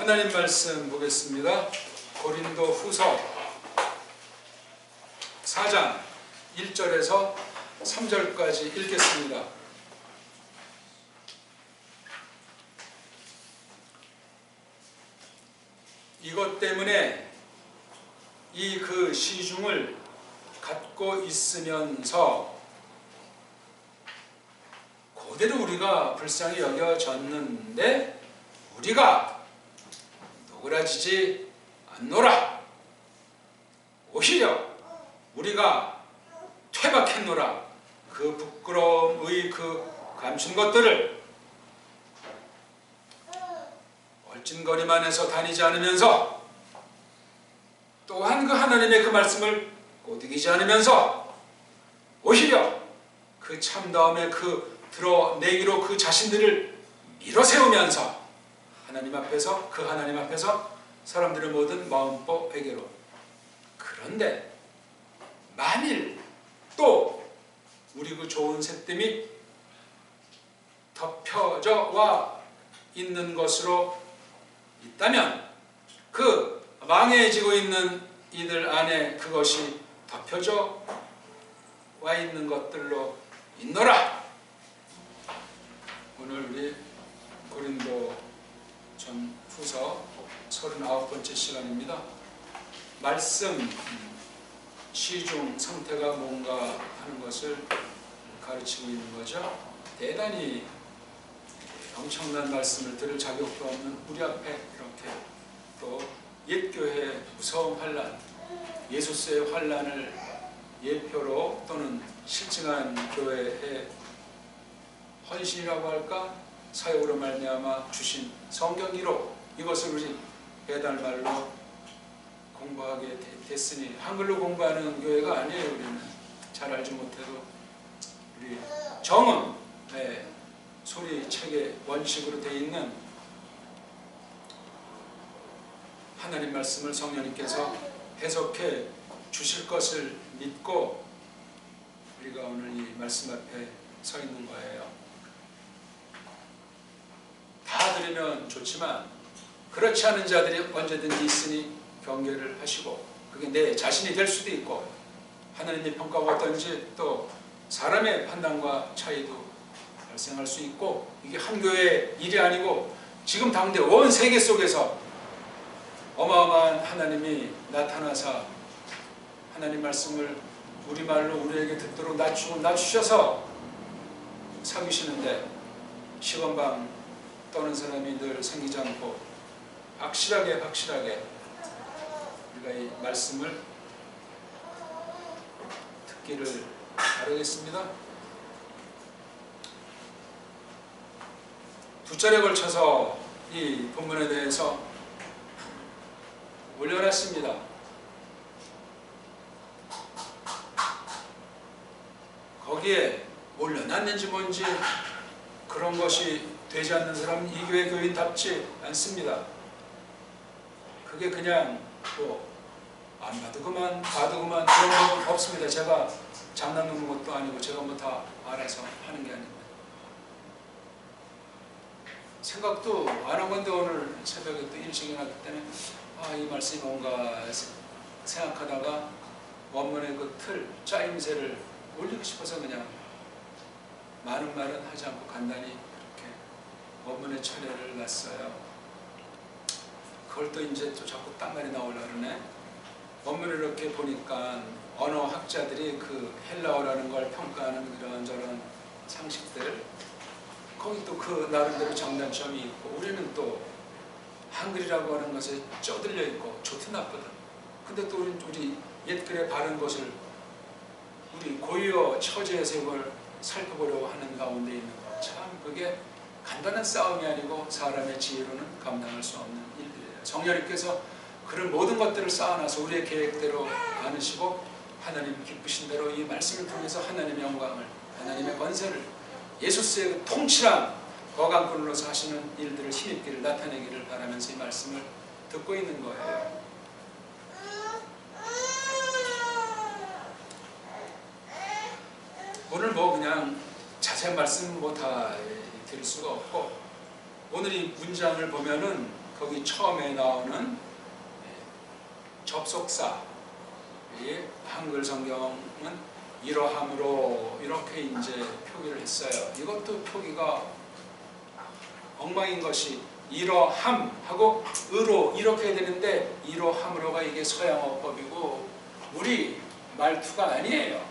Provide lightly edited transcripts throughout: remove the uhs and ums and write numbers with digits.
하나님 말씀 보겠습니다. 고린도 후서 4장 1절에서 3절까지 읽겠습니다. 이것 때문에 이 그 시중을 갖고 있으면서 그대로 우리가 불쌍히 여겨졌는데 우리가 노그라지지 않노라. 오히려 우리가 퇴박했노라. 그 부끄러움의 그 감춘 것들을 얼찐거리만 해서 다니지 않으면서 또한 그 하나님의 그 말씀을 꼬드기지 않으면서 오히려 그 참다움에 그 드러내기로 그 자신들을 밀어세우면서 하나님 앞에서 사람들의 모든 마음법 회개로. 그런데 만일 또 우리 그 좋은 셋됨이 덮여져 와 있는 것으로 있다면 그 망해지고 있는 이들 안에 그것이 덮여져 와 있는 것들로 있노라. 오늘 우리 고린도 전 후서 39번째 시간입니다. 말씀 시중 상태가 뭔가 하는 것을 가르치고 있는 거죠. 대단히 엄청난 말씀을 들을 자격도 없는 우리 앞에 이렇게 또 옛교회의 무서운 환란, 예수스의 환란을 예표로 또는 실증한 교회의 헌신이라고 할까? 사역으로 말미암아 주신 성경이로 이것을 우리 배달말로 공부하게 됐으니, 한글로 공부하는 교회가 아니에요. 우리는 잘 알지 못해도 우리 정음 소리책의 원칙으로 되어 있는 하나님 말씀을 성령님께서 해석해 주실 것을 믿고 우리가 오늘 이 말씀 앞에 서 있는 거예요. 다 들으면 좋지만 그렇지 않은 자들이 언제든지 있으니 경계를 하시고, 그게 내 자신이 될 수도 있고 하나님의 평가가 어떤지 또 사람의 판단과 차이도 발생할 수 있고, 이게 한 교회의 일이 아니고 지금 당대 온 세계 속에서 어마어마한 하나님이 나타나사 하나님 말씀을 우리말로 우리에게 듣도록 낮추셔서 사귀시는데 시건방 떠는 사람이 늘 생기지 않고 확실하게 우리가 이 말씀을 듣기를 바라겠습니다. 두 차례 걸쳐서 이 본문에 대해서 올려놨습니다. 거기에 올려놨는지 뭔지 그런 것이 되지 않는 사람은 이 교회 교인답지 않습니다. 그게 그냥 안 봐도 그만 그런 건 없습니다. 제가 장난 놓는 것도 아니고 제가 뭐 다 알아서 하는 게 아닙니다. 생각도 안 한 건데 오늘 새벽에 또 일찍 일어났기 때문에 이 말씀이 뭔가 생각하다가 원문의 그 틀, 짜임새를 올리고 싶어서 그냥 많은 말은 하지 않고 간단히 이렇게 원문의 철회를 놨어요. 그걸 또 이제 또 자꾸 딴 말이 나오려고 그러네. 원문을 이렇게 보니까 언어학자들이 그 헬라어라는 걸 평가하는 이런저런 상식들, 거기 또 그 나름대로 장단점이 있고, 우리는 또 한글이라고 하는 것에 쪄들려 있고 좋든 나쁘든, 근데 또 우리 옛글에 바른 것을 우리 고유어 처제에서 이걸 살펴보려고 하는 가운데 있는 것, 참 그게 간단한 싸움이 아니고 사람의 지혜로는 감당할 수 없는 일들이에요. 성령님께서 그런 모든 것들을 쌓아놔서 우리의 계획대로 안으시고 하나님 기쁘신 대로 이 말씀을 통해서 하나님의 영광을, 하나님의 권세를, 예수스의 그 통치랑 거강꾼으로서 하시는 일들을 힘있기를 나타내기를 바라면서 이 말씀을 듣고 있는 거예요. 오늘 그냥 자세한 말씀 다 드릴 수가 없고, 오늘 이 문장을 보면은 거기 처음에 나오는 접속사, 이 한글 성경은 이러함으로 이렇게 이제 표기를 했어요. 이것도 표기가 엉망인 것이 이러함하고 으로 이렇게 해야 되는데 이러함으로가 이게 서양어법이고 우리 말투가 아니에요.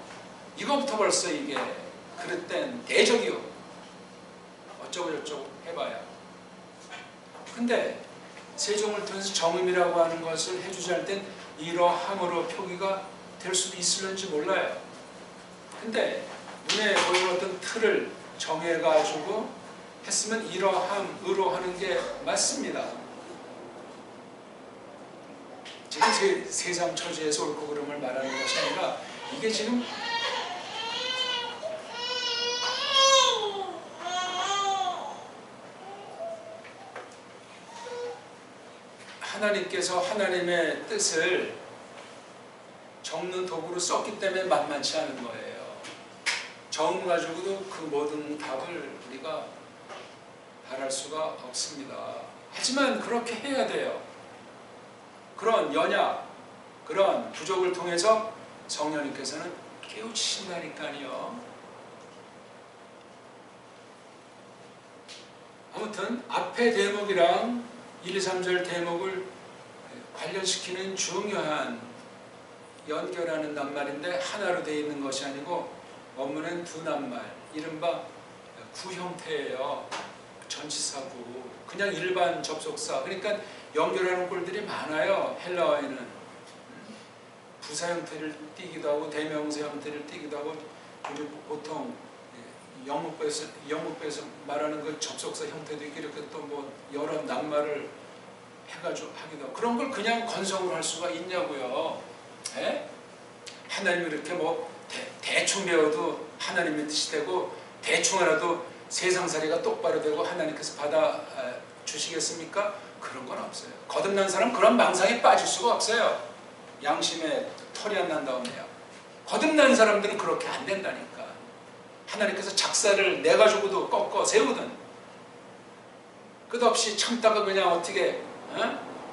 이거부터 벌써 이게 그릇된 대적이요. 어쩌고 저쩌고 해봐야. 근데 세종을 통해서 정음이라고 하는 것을 해주지 않을 땐 이러함으로 표기가 될 수도 있을는지 몰라요. 근데 눈에 보이는 어떤 틀을 정해가지고 했으면 이러함으로 하는 게 맞습니다. 지금 세상 처지에서 옳고 그름을 말하는 것이 아니라 이게 지금 하나님께서 하나님의 뜻을 적는 도구로 썼기 때문에 만만치 않은 거예요. 정음 가지고도 그 모든 답을 우리가 바랄 수가 없습니다. 하지만 그렇게 해야 돼요. 그런 연약, 그런 부족을 통해서 성령님께서는 깨우치신다니까요. 아무튼 앞에 대목이랑 1, 2, 3절 대목을 관련시키는 중요한 연결하는 낱말인데 하나로 되어 있는 것이 아니고 원문은 두 낱말, 이른바 구형태예요. 전치사구, 그냥 일반 접속사. 그러니까 연결하는 꼴들이 많아요. 헬라어에는 부사 형태를 띠기도 하고 대명사 형태를 띠기도 하고 우리 보통 영문법에서 말하는 그 접속사 형태도 있고 이렇게 또 뭐 여러 낱말을 해가지고 하기도 하고 그런 걸 그냥 건성으로 할 수가 있냐고요. 에? 하나님이 이렇게 뭐 대충 배워도 하나님의 뜻이 되고 대충 알아도 세상살이가 똑바로 되고 하나님께서 받아 주시겠습니까? 그런 건 없어요. 거듭난 사람 그런 망상에 빠질 수가 없어요. 양심에 털이 안 난다고요. 거듭난 사람들은 그렇게 안 된다니까. 하나님께서 작사를 내가지고도 꺾어 세우든 끝없이 참다가 그냥 어떻게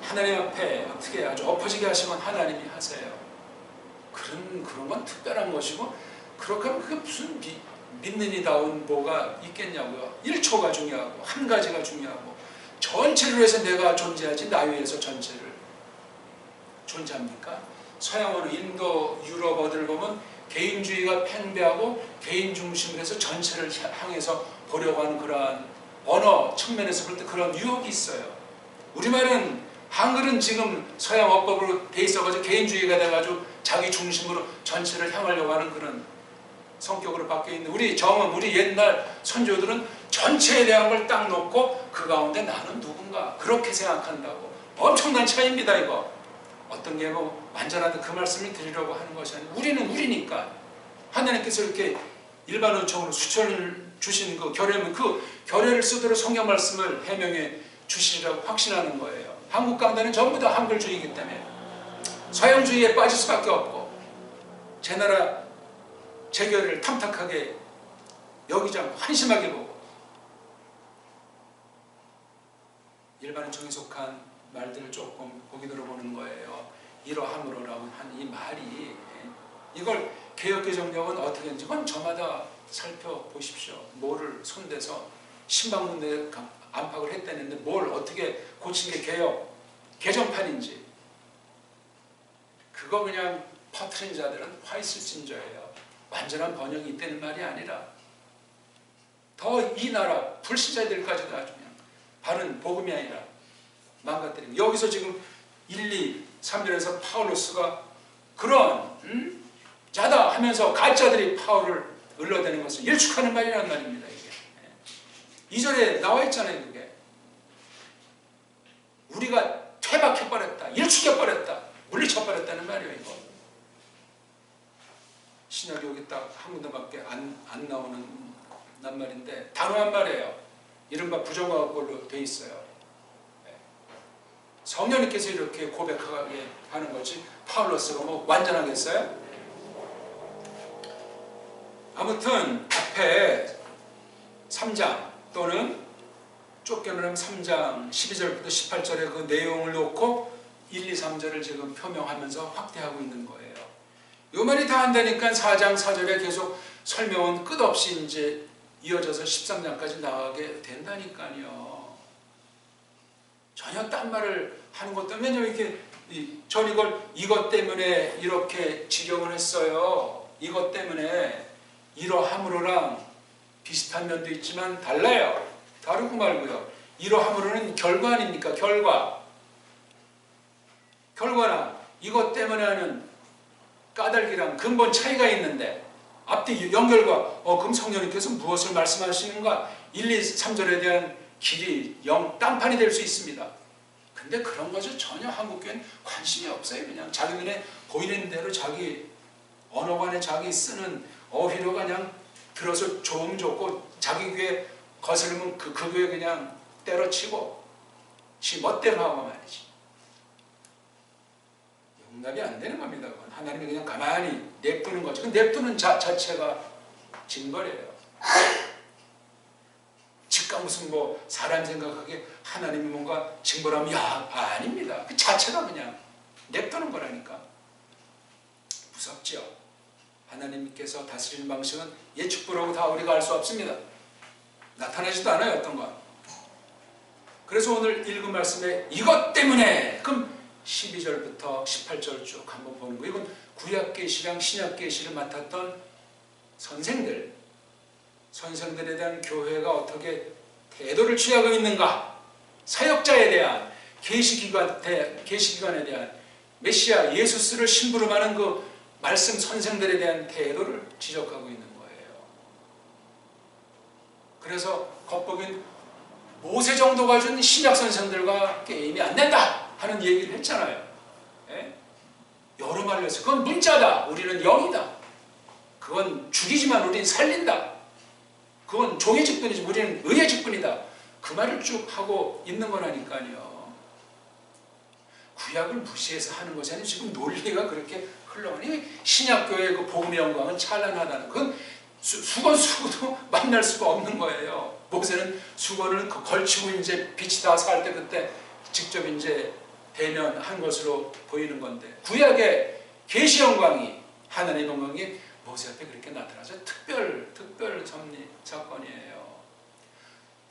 하나님 앞에 어떻게 아주 엎어지게 하시면 하나님이 하세요. 그런 건 특별한 것이고 그렇게 하면 그게 무슨 믿는 이다운 뭐가 있겠냐고요. 1초가 중요하고 한 가지가 중요하고 전체를 위해서 내가 존재하지 나 위해서 전체를 존재합니까? 서양어는 인도 유럽 어디를 보면 개인주의가 팽배하고 개인 중심으로 해서 전체를 향해서 보려고 하는 그러한 언어 측면에서 볼 때 그런 유혹이 있어요. 우리말은 한글은 지금 서양 어법으로 돼 있어가지고 개인주의가 돼가지고 자기 중심으로 전체를 향하려고 하는 그런 성격으로 바뀌어 있는 우리 정음, 우리 옛날 선조들은 전체에 대한 걸 딱 놓고 그 가운데 나는 누군가 그렇게 생각한다고. 엄청난 차이입니다. 이거 어떤 게 뭐 완전하다 그 말씀을 드리려고 하는 것이 아니고 우리는 우리니까 하나님께서 이렇게 일반 어청으로 수천을 주신 그 결례면 그 결례를 쓰도록 성경 말씀을 해명해 주시리라고 확신하는 거예요. 한국 강단은 전부 다 한글주의이기 때문에 서양주의에 빠질 수밖에 없고 제 나라 제 결례를 탐탁하게 여기지 않고 한심하게 보고 일반 어청에 속한 말들을 조금 보기 들어보는 거예요. 이러함으로라고 한 이 말이 이걸 개혁개정력은 어떻게 했는지 그건 저마다 살펴보십시오. 뭐를 손대서 신방문대 안팎을 했다는데 뭘 어떻게 고친 게 개정판인지 그거 그냥 퍼트린 자들은 화 있을 진저예요. 완전한 번역이 있다는 말이 아니라 더 이 나라 불신자들까지도 아주 그냥 바른 복음이 아니라 망가뜨리고 여기서 지금 1, 2, 3절에서 파울로스가 그런 자다 하면서 가짜들이 파울을 을러대는 것을 일축하는 말이란 말입니다. 이게 2절에 나와 있잖아요. 그게 우리가 퇴박해버렸다, 일축해버렸다, 물리쳐버렸다는 말이에요. 이거 신약이 여기 딱 한 군데밖에 안 나오는 낱말인데 단호한 말이에요. 이른바 부정어법으로 돼 있어요. 성령님께서 이렇게 고백하게 하는 거지 파울로스가 뭐 완전하겠어요? 아무튼 앞에 3장 또는 쫓겨나는 3장 12절부터 18절의 그 내용을 놓고 1, 2, 3절을 지금 표명하면서 확대하고 있는 거예요. 요 말이 다 안 되니까 4장 4절에 계속 설명은 끝없이 이제 이어져서 13장까지 나가게 된다니까요. 전혀 딴 말을 하는 것도, 왜냐면 이렇게 전 이것 때문에 이렇게 직역을 했어요. 이것 때문에 이러함으로랑 비슷한 면도 있지만 달라요. 다르고 말고요. 이러함으로는 결과 아닙니까? 결과랑 이것 때문에 하는 까닭이랑 근본 차이가 있는데 앞뒤 연결과 그럼 성령님께서 무엇을 말씀하시는가? 1, 2, 3절에 대한 길이 딴판이 될 수 있습니다. 근데 그런 거죠. 전혀 한국교회는 관심이 없어요. 그냥 자기 눈에 보이는 대로 자기 언어관에 자기 쓰는 어휘로 그냥 들어서 좋으면 좋고 자기 교회 거스르면 그 교회 그냥 때려치고 지 멋대로 하고 말이지. 용납이 안 되는 겁니다. 그건. 하나님이 그냥 가만히 냅두는 거죠. 그 냅두는 자체가 징벌이에요. 즉각 무슨 뭐 사람 생각하기에 하나님이 뭔가 징벌하면 아닙니다. 그 자체가 그냥 냅두는 거라니까. 무섭죠. 하나님께서 다스리는 방식은 예측불허고 다 우리가 알 수 없습니다. 나타나지도 않아요. 어떤 건. 그래서 오늘 읽은 말씀에 이것 때문에 그럼 12절부터 18절 쭉 한번 보는 거예요. 이건 구약계시랑 신약계시를 맡았던 선생들에 대한 교회가 어떻게 태도를 취하고 있는가, 사역자에 대한 계시기관에 대한 메시아 예수스를 심부름하는 그 말씀 선생들에 대한 태도를 지적하고 있는 거예요. 그래서 겉보긴 모세 정도가 준 신약 선생들과 게임이 안 된다 하는 얘기를 했잖아요. 예? 여러 말로 해서 그건 문자다, 우리는 영이다. 그건 죽이지만 우리는 살린다. 그건 종의 직분이지 우리는 의의 직분이다. 그 말을 쭉 하고 있는 거라니까요. 구약을 무시해서 하는 것이 아니고 지금 논리가 그렇게 흘러가니 신약교회의 그 복음의 영광은 찬란하다는 그건 수건수고도 만날 수가 없는 거예요. 모세는 수건을 걸치고 이제 빛이 다 살 때 그때 직접 이제 대면한 것으로 보이는 건데 구약의 계시 영광이 하나님의 영광이 모세 앞에 그렇게 나타나서 특별 사건이에요.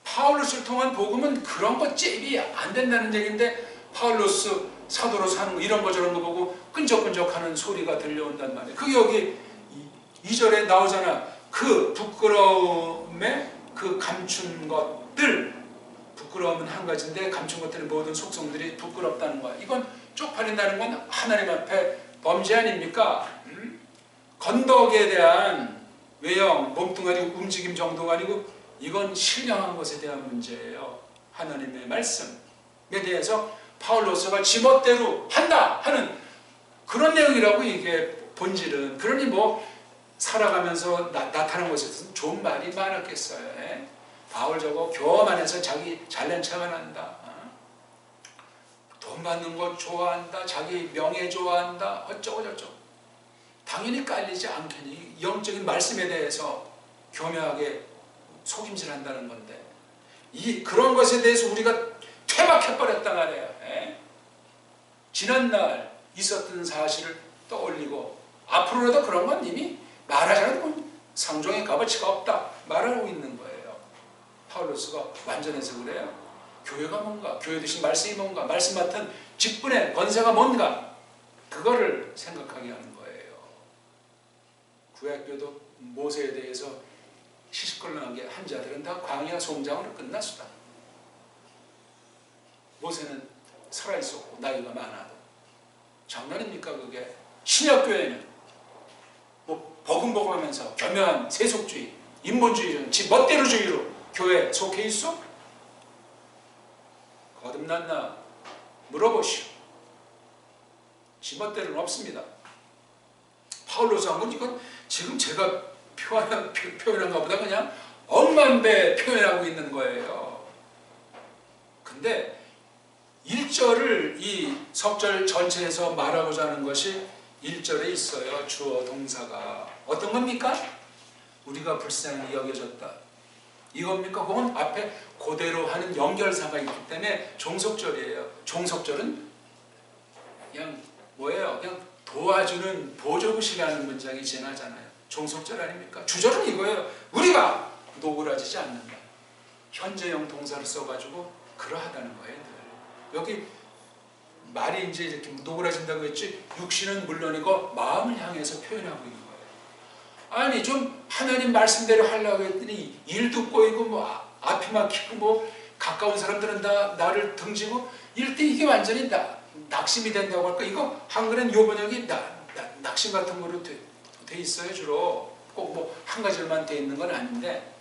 파울로스를 통한 복음은 그런 것 잽이 안 된다는 얘기인데 파울로스 사도로 사는 거 이런 거 저런 거 보고 끈적끈적하는 소리가 들려온단 말이에요. 그게 여기 2절에 나오잖아. 그 부끄러움에 그 감춘 것들, 부끄러움은 한 가지인데 감춘 것들의 모든 속성들이 부끄럽다는 거야. 이건 쪽팔린다는 건 하나님 앞에 범죄 아닙니까? 건덕에 대한 외형, 몸뚱아리 움직임 정도가 아니고 이건 신령한 것에 대한 문제예요. 하나님의 말씀에 대해서 파울로스가 지멋대로 한다 하는 그런 내용이라고 이게 본질은. 그러니 뭐 살아가면서 나타난 것에서는 좋은 말이 많았겠어요. 예? 바울 저거 교험 안에서 자기 잘난 척만 한다. 돈 받는 거 좋아한다. 자기 명예 좋아한다. 어쩌고 저쩌고. 당연히 깔리지 않겠니. 영적인 말씀에 대해서 교묘하게 속임질한다는 건데 그런 것에 대해서 우리가 퇴막해버렸단 말이에요. 예? 지난날 있었던 사실을 떠올리고 앞으로라도 그런 건 이미 말하자면 상종의 값어치가 없다 말하고 있는 거예요. 파울로스가 완전해서 그래요. 교회가 뭔가, 교회 주신 말씀이 뭔가, 말씀 맡은 직분의 권세가 뭔가 그거를 생각하게 하는 거예요. 구약교도 모세에 대해서 시시콜콜하게 한 자들은 다 광야 송장으로 끝났수다. 모세는 살아있었고 나이가 많아도 장난입니까 그게. 신약교회는 뭐 버금버금하면서 교묘한 세속주의, 인본주의, 지 멋대로주의로 교회에 속해 있어? 거듭났나 물어보시오. 지 멋대로는 없습니다. 파울로스 한 건 이건 지금 제가 표현한 것보다 그냥 억만배 표현하고 있는 거예요. 근데 1절을 이 석절 전체에서 말하고자 하는 것이 1절에 있어요. 주어 동사가 어떤 겁니까? 우리가 불쌍히 여겨졌다. 이겁니까? 그건 앞에 그대로 하는 연결사가 있기 때문에 종속절이에요. 종속절은 그냥 뭐예요? 그냥 도와주는 보조구시라는 문장이 지나잖아요. 종속절 아닙니까? 주절은 이거예요. 우리가 노그라지지 않는다. 현재형 동사를 써가지고 그러하다는 거예요. 늘. 여기 말이 이제 이렇게 노그라진다고 했지 육신은 물론이고 마음을 향해서 표현하고 있는 거예요. 아니 좀 하나님 말씀대로 하려고 했더니 일도 꼬이고 뭐 앞이 막히고 뭐 가까운 사람들은 다 나를 등지고 이럴 때 이게 완전히 낙심이 된다고 할까? 이거 한글엔 요 번역이 낙심 같은 거로 돼 있어요. 주로 꼭 뭐 한 가지로만 돼 있는 건 아닌데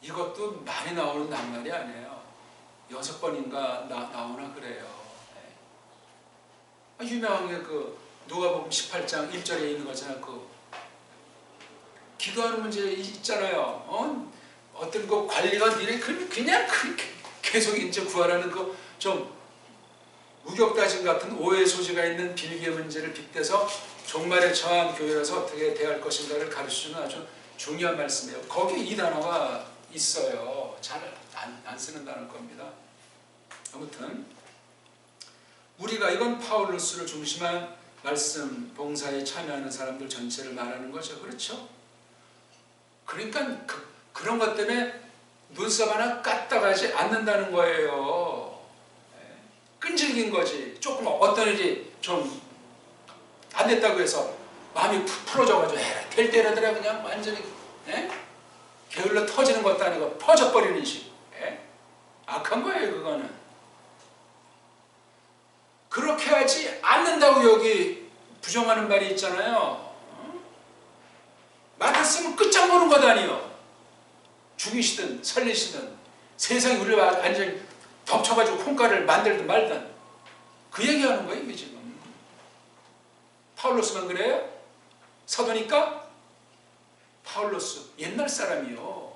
이것도 많이 나오는 낱말이 아니에요. 6번인가 나오나 그래요. 네. 유명한 게 그 누가복음 18장 1절에 있는 거잖아요. 그 기도하는 문제 있잖아요. 어떤 그 관리가 니네 그냥 계속 이제 구하라는 그 좀 우격다짐 같은 오해 소지가 있는 빌기의 문제를 빗대서 종말에 처한 교회라서 어떻게 대할 것인가를 가르치는 아주 중요한 말씀이에요. 거기에 이 단어가 있어요. 잘 안 쓰는 단어일 겁니다. 아무튼 우리가 이건 파울루스를 중심한 말씀 봉사에 참여하는 사람들 전체를 말하는 거죠. 그렇죠? 그러니까 그런 것 때문에 눈썹 하나 까딱하지 않는다는 거예요. 끈질긴 거지. 조금 어떤 일이 좀 안 됐다고 해서 마음이 푹 풀어져가지고 될 때라더라 그냥 완전히 게을러 터지는 것도 아니고 퍼져버리는 식. 악한 거예요 그거는. 그렇게 하지 않는다고 여기 부정하는 말이 있잖아요. 맡았으면 끝장 보는 것 아니요. 죽이시든 살리시든 세상이 우리를 완전히 덮쳐가지고 콩가루를 만들든 말든 그 얘기하는 거예요 이게 지금. 파울로스만 그래요? 사도니까? 파울로스 옛날 사람이요.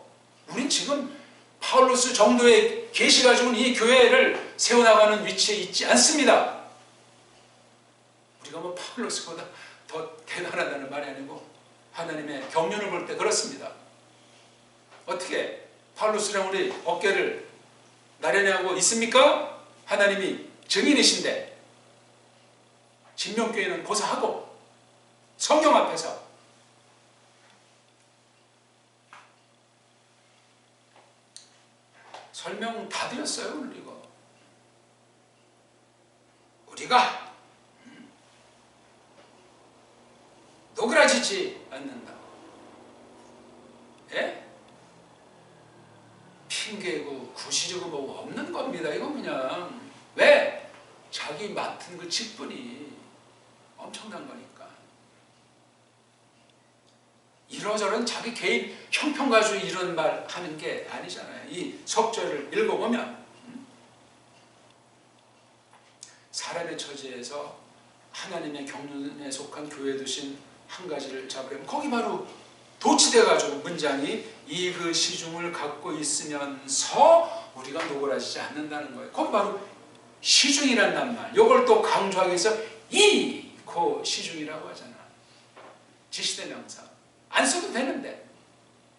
우린 지금 파울로스 정도에 계시가지고는 이 교회를 세워나가는 위치에 있지 않습니다. 우리가 뭐 파울로스보다 더 대단하다는 말이 아니고 하나님의 경륜을 볼 때 그렇습니다. 어떻게 파울로스랑 우리 어깨를 나란히 하고 있습니까? 하나님이 증인이신데 진명교회는 고사하고 성경 앞에서 설명 다 드렸어요. 오늘 이거 우리가 노그라지지 않는다. 예? 핑계고 구시리고 뭐 없는 겁니다. 이거 그냥 왜? 자기 맡은 그 직분이 엄청난 거니까. 이러저런 자기 개인 형평 가지고 이런 말 하는 게 아니잖아요. 이 석절을 읽어보면 사람의 처지에서 하나님의 경륜에 속한 교회에 두신 한 가지를 잡으려면 거기 바로 도치돼가지고 문장이 이 그 시중을 갖고 있으면서 우리가 노그라지지 않는다는 거예요. 거기 바로 시중이라는 말. 이걸 또 강조하기 위해서 그 시중이라고 하잖아. 지시대명사. 안 써도 되는데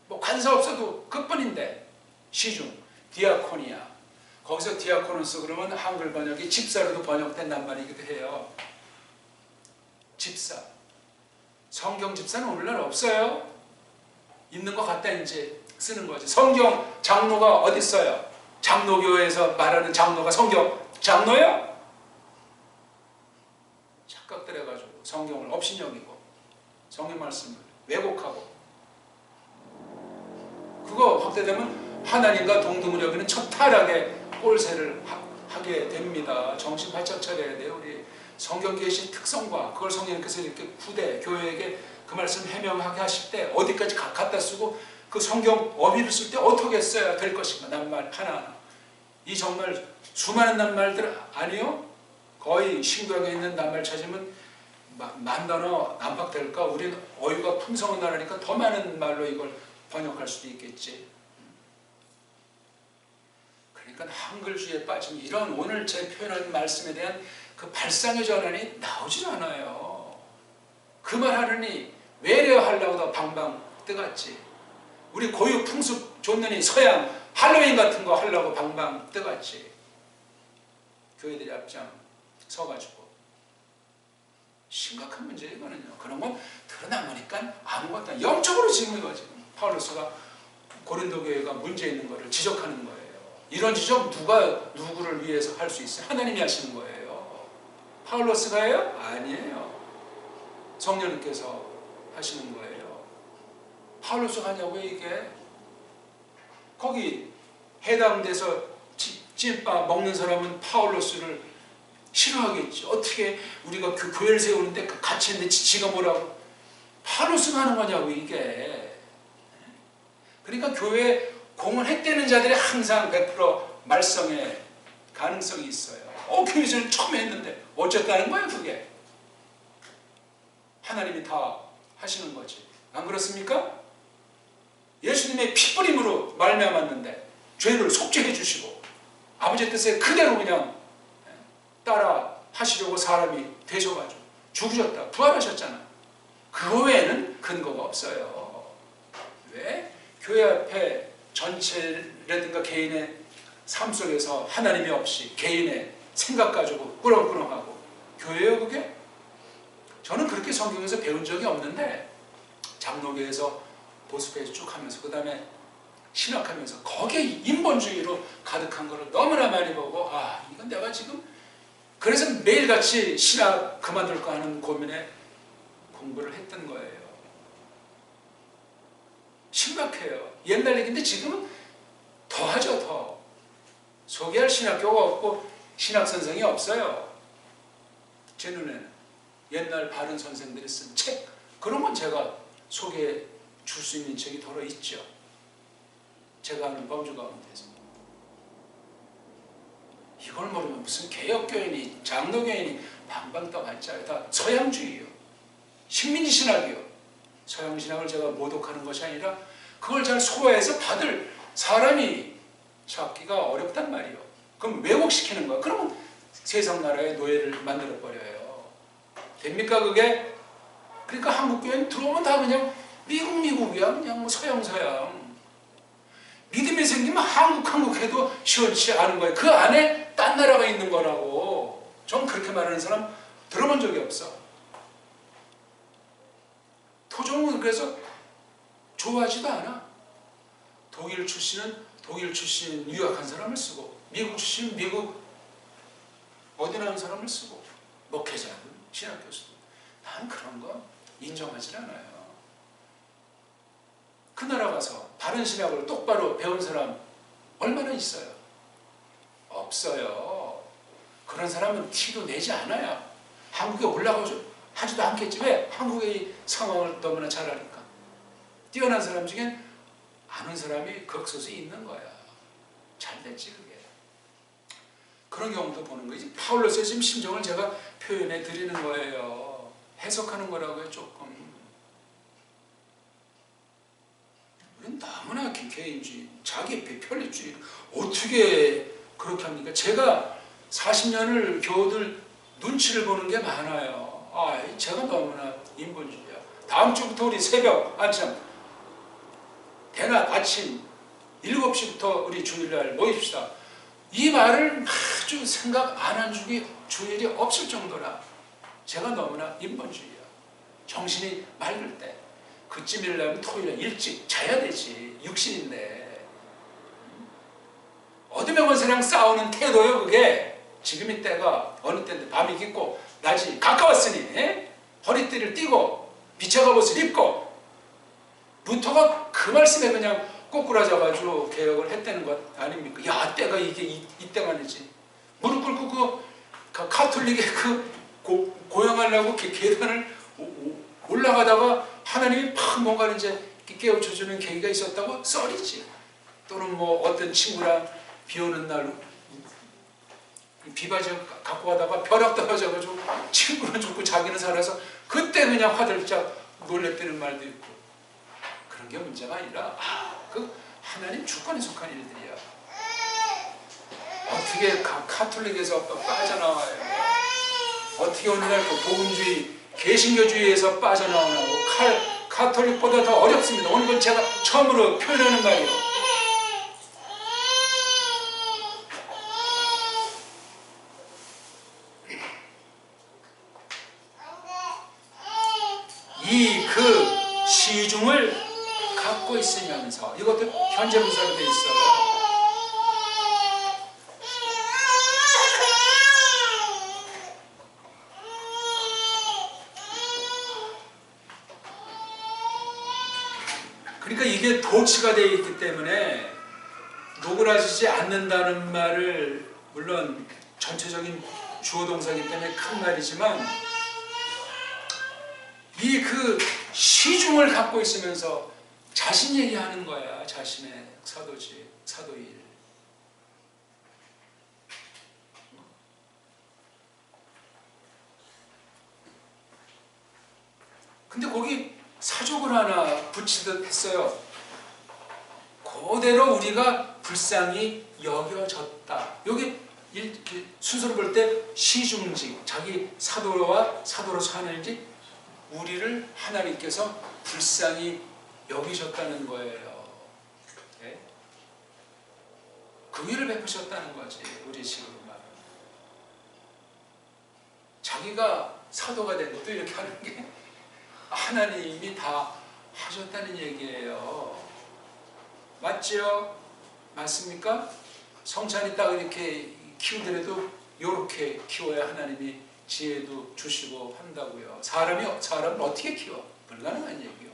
뭐 관사 없어도 그뿐인데 시중, 디아코니아. 거기서 디아코노스 그러면 한글 번역이 집사로도 번역된 낱말이기도 해요. 집사. 성경 집사는 오늘날 없어요. 있는 것 같다 이제 쓰는 거지. 성경 장로가 어디 있어요? 장로교회에서 말하는 장로가 성경 장로예요? 착각들해가지고 성경을 업신여기고 성경 말씀을 왜곡하고 그거 확대되면 하나님과 동등을 여기는 첫 타락의 꼴세를 하게 됩니다. 정신 바짝 차려야 돼요. 우리 성경 계신 특성과 그걸 성령님께서 이렇게 후대 교회에게 그 말씀 해명하게 하실 때 어디까지 갖다 쓰고 그 성경 어휘를 쓸 때 어떻게 써야 될 것인가 낱말 하나하나. 이 정말 수많은 낱말들 아니요? 거의 신구약에 있는 낱말 찾으면 만 단어 안팎될까? 우리는 어휘가 풍성한 나라니까 더 많은 말로 이걸 번역할 수도 있겠지. 그러니까 한글주의에 빠진 이런 오늘 제 표현한 말씀에 대한 그 발상의 전환이 나오질 않아요. 그 말 하느니 외래어하려고 더 방방 뜨갔지. 우리 고유 풍습 좋느니 서양 할로윈 같은 거 하려고 방방 떠갔지. 교회들이 앞장 서가지고. 심각한 문제예요, 이거는요. 그런 건 드러나보니까 아무것도 아니에요. 영적으로 지금 이거지. 파울로스가 고린도 교회가 문제 있는 거를 지적하는 거예요. 이런 지적 누가 누구를 위해서 할 수 있어요? 하나님이 하시는 거예요. 파울로스가 해요? 아니에요. 성령님께서 하시는 거예요. 파울로스가 하냐고요, 이게? 거기 해당돼서 찐밥 먹는 사람은 파울로스를 싫어하겠지. 어떻게 우리가 그 교회를 세우는데 같이 했는데 지가 뭐라고? 파울로스가 하는 거냐고, 이게. 그러니까 교회 공헌했다는 자들이 항상 100% 말썽의 가능성이 있어요. 교회를 처음 했는데 어쨌다는 거예요, 그게. 하나님이 다 하시는 거지. 안 그렇습니까? 예수님의 피뿌림으로 말미암았는데 죄를 속죄해 주시고 아버지의 뜻에 그대로 그냥 따라 하시려고 사람이 되셔가지고 죽으셨다, 부활하셨잖아. 그거 외에는 근거가 없어요. 왜? 교회 앞에 전체라든가 개인의 삶 속에서 하나님이 없이 개인의 생각 가지고 꾸렁꾸렁하고 교회예요, 그게? 저는 그렇게 성경에서 배운 적이 없는데 장로교에서 보수교에서 쭉 하면서 그 다음에 신학하면서 거기에 인본주의로 가득한 거를 너무나 많이 보고 이건 내가 지금 그래서 매일같이 신학 그만둘까 하는 고민에 공부를 했던 거예요. 심각해요. 옛날 얘기인데 지금은 더 하죠, 더. 소개할 신학교가 없고 신학선생이 없어요. 제 눈에는. 옛날 바른 선생들이 쓴 책, 그런 건 제가 소개해 줄 수 있는 책이 더러 있죠. 제가 아는 범주 가운데서. 이걸 모르면 무슨 개혁교인이, 장로교인이 방방 떠봤자요. 다 서양주의요. 식민지 신학이요. 서양 신학을 제가 모독하는 것이 아니라 그걸 잘 소화해서 받을 사람이 찾기가 어렵단 말이에요. 그럼 왜곡시키는 거야. 그러면 세상 나라의 노예를 만들어버려요. 됩니까 그게? 그러니까 한국교회는 들어오면 다 그냥 미국이야. 그냥 뭐 서양. 믿음이 생기면 한국 해도 시원치 않은 거예요. 그 안에 딴 나라가 있는 거라고. 전 그렇게 말하는 사람 들어본 적이 없어. 토종은 그래서 좋아하지도 않아. 독일 출신은 독일 출신 유학한 사람을 쓰고 미국 출신 미국 어디 나온 사람을 쓰고 목회자는 신학 교수도. 난 그런 거 인정하지 않아요. 그 나라 가서 바른 신학을 똑바로 배운 사람 얼마나 있어요? 없어요. 그런 사람은 티도 내지 않아요. 한국에 올라가서 하지도 않겠지. 왜? 한국의 상황을 너무나 잘 아니까. 뛰어난 사람 중엔 아는 사람이 극소수 있는 거야. 잘 됐지 그게. 그런 경우도 보는 거지. 파울로스의 지금 심정을 제가 표현해 드리는 거예요. 해석하는 거라고요, 조금. 우리는 너무나 개인주의, 자기 편리주의. 어떻게 그렇게 합니까? 제가 40년을 교우들 눈치를 보는 게 많아요. 제가 너무나 인본주의야. 다음 주부터 우리 새벽, 대낮 아침 7시부터 우리 주일날 모입시다. 이 말을 아주 생각 안 한 주일이 없을 정도라 제가 너무나 인본주의야. 정신이 맑을 때 그쯤이려면 토요일에 일찍 자야 되지. 육신인데. 어둠의 권세랑 싸우는 태도요, 그게. 지금 이 때가 어느 때인데 밤이 깊고 낮이 가까웠으니 허리띠를 띠고 빛의 갑옷을 입고 루터가 그 말씀에 그냥 꼬꾸라져가지고 개혁을 했다는 것 아닙니까? 야, 때가 이게 이때만이지. 무릎 꿇고 그 카톨릭의 그 고용하려고 계단을 올라가다가 하나님이 팍 뭔가를 이제 깨우쳐주는 계기가 있었다고 썰이지. 또는 뭐 어떤 친구랑 비 오는 날 비바지 갖고 가다가 벼락 떨어져가지고 친구는 죽고 자기는 살아서 그때 그냥 화들짝 놀랬다는 말도 있고. 그런 게 문제가 아니라 그 하나님 주권에 속한 일들이야. 어떻게 카톨릭에서 빠져나와요? 어떻게 오늘날 그 복음주의 개신교주의에서 빠져나오냐고. 가톨릭보다 더 어렵습니다. 오늘 건 제가 처음으로 표현하는 말이에요. 이 그 시중을 갖고 있으면서 이것도 현재 분사로 되어 있어요. 그러니까 이게 도치가 되어 있기 때문에 노그라지지 않는다는 말을 물론 전체적인 주어 동사이기 때문에 큰 말이지만 이 그 시중을 갖고 있으면서 자신 얘기하는 거야. 자신의 사도일. 근데 거기 사족을 하나 붙이듯 했어요. 그대로 우리가 불쌍히 여겨졌다. 여기 순서를 볼 때 시중직, 자기 사도로서 하는 일, 우리를 하나님께서 불쌍히 여기셨다는 거예요. 네? 그 위를 베푸셨다는 거지. 우리 식으로 말하면. 자기가 사도가 된 것도 이렇게 하는 게 하나님이 다 하셨다는 얘기예요. 맞죠? 맞습니까? 성찬이 딱 이렇게 키우더라도 이렇게 키워야 하나님이 지혜도 주시고 한다고요. 사람을 어떻게 키워? 불가능한 얘기요.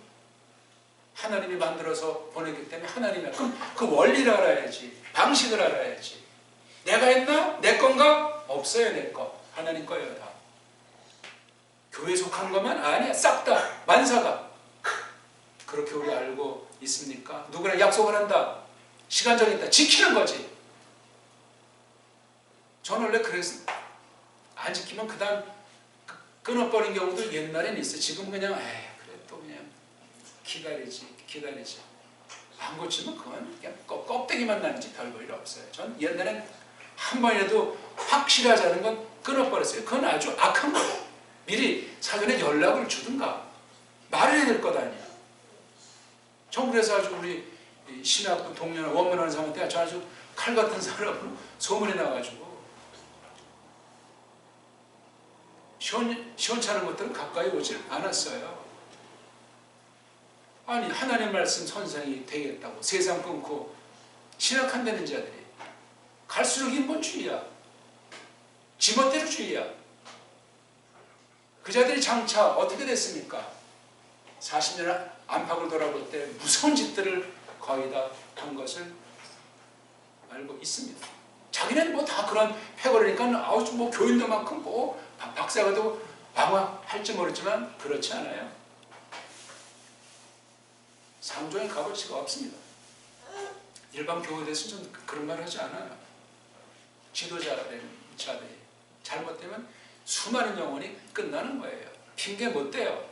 하나님이 만들어서 보냈기 때문에 하나님이. 그럼 그 원리를 알아야지. 방식을 알아야지. 내가 했나? 내 건가? 없어요. 내 거. 하나님 거예요. 다. 교회 속한 것만? 아니야. 싹 다. 만사가. 그렇게 우리 알고 있습니까? 누구나 약속을 한다. 시간 정했다. 지키는 거지. 저는 원래 그래서 안 지키면 그 다음 끊어버린 경우도 옛날에는 있어요. 지금 그냥 그래 또 그냥 기다리지. 안 고치면 그건 그냥 껍데기만 나는지 별 볼 일 없어요. 전 옛날엔 한 번이라도 확실하자는 건 끊어버렸어요. 그건 아주 악한 거예요. 미리 사전에 연락을 주든가 말을 해야 될 것 아니야. 전 그래서 아주 우리 신학도 동료나 원문하는 사람한테 아주 칼 같은 사람으로 소문이 나가지고 시원찮은 것들은 가까이 오질 않았어요. 아니 하나님 말씀 선생이 되겠다고 세상 끊고 신학한다는 자들이 갈수록 인본주의야. 지멋대로주의야. 그 자들이 장차 어떻게 됐습니까? 40년 안팎을 돌아볼 때 무서운 짓들을 거의 다 한 것을 알고 있습니다. 자기는 뭐 다 그런 패거리니까 뭐 교인도만큼 뭐 박사가 되고 방황할지 모르지만 그렇지 않아요. 상종의 값어치가 없습니다. 일반 교회에서는 그런 말 하지 않아요. 지도자된 자들이 잘못되면 수많은 영혼이 끝나는 거예요. 핑계 못 대요.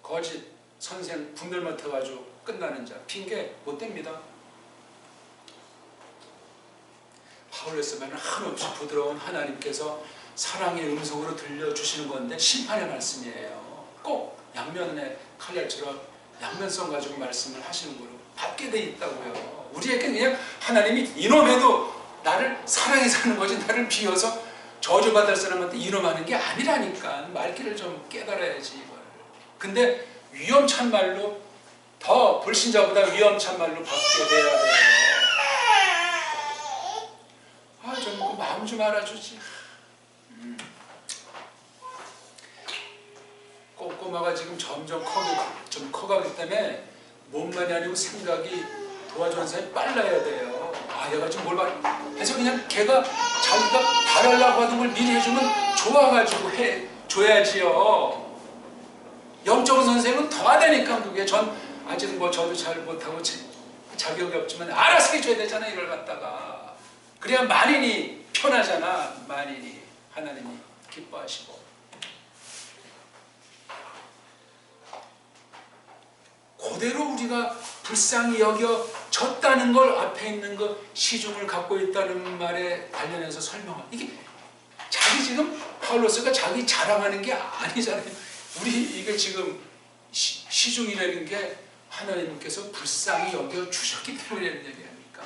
거짓 선생 분별 못해가지고 끝나는 자 핑계 못 댑니다. 바울에서 말은 한없이 부드러운 하나님께서 사랑의 음성으로 들려주시는 건데 심판의 말씀이에요. 꼭 양면의 칼날처럼 양면성 가지고 말씀을 하시는 거로 받게 돼 있다고요. 우리에게 그냥 하나님이 이놈해도 나를 사랑해서 하는 거지 나를 비워서 저주받을 사람한테 이놈하는 게 아니라니까. 말귀를 좀 깨달아야지 이걸. 근데 위험찬 말로 더 불신자보다 위험찬 말로 받게 돼야 돼요. 좀 마음 좀 알아주지. 꼬꼬마가 지금 점점 커가기 때문에 몸만이 아니고 생각이 도와주는 사람이 빨라야 돼요. 얘가 지금 뭘 해서 그냥 걔가 자기가 바라려고 하는 걸 미리 해주면 좋아가지고 해줘야지요. 영적인 선생은 더 하다니까. 그게 전 아직 뭐 저도 잘 못하고 자격이 없지만 알아서 해줘야 되잖아. 이걸 갖다가 그래야 만인이 편하잖아. 만인이 하나님이 기뻐하시고. 그대로 우리가 불쌍히 여겨졌다는 걸 앞에 있는 그 시중을 갖고 있다는 말에 관련해서 설명한 이게 자기 지금 파울로스가 자기 자랑하는 게 아니잖아요. 우리 이게 지금 시중이라는 게 하나님께서 불쌍히 여겨 주셨기 때문에 이런 얘기 아닙니까?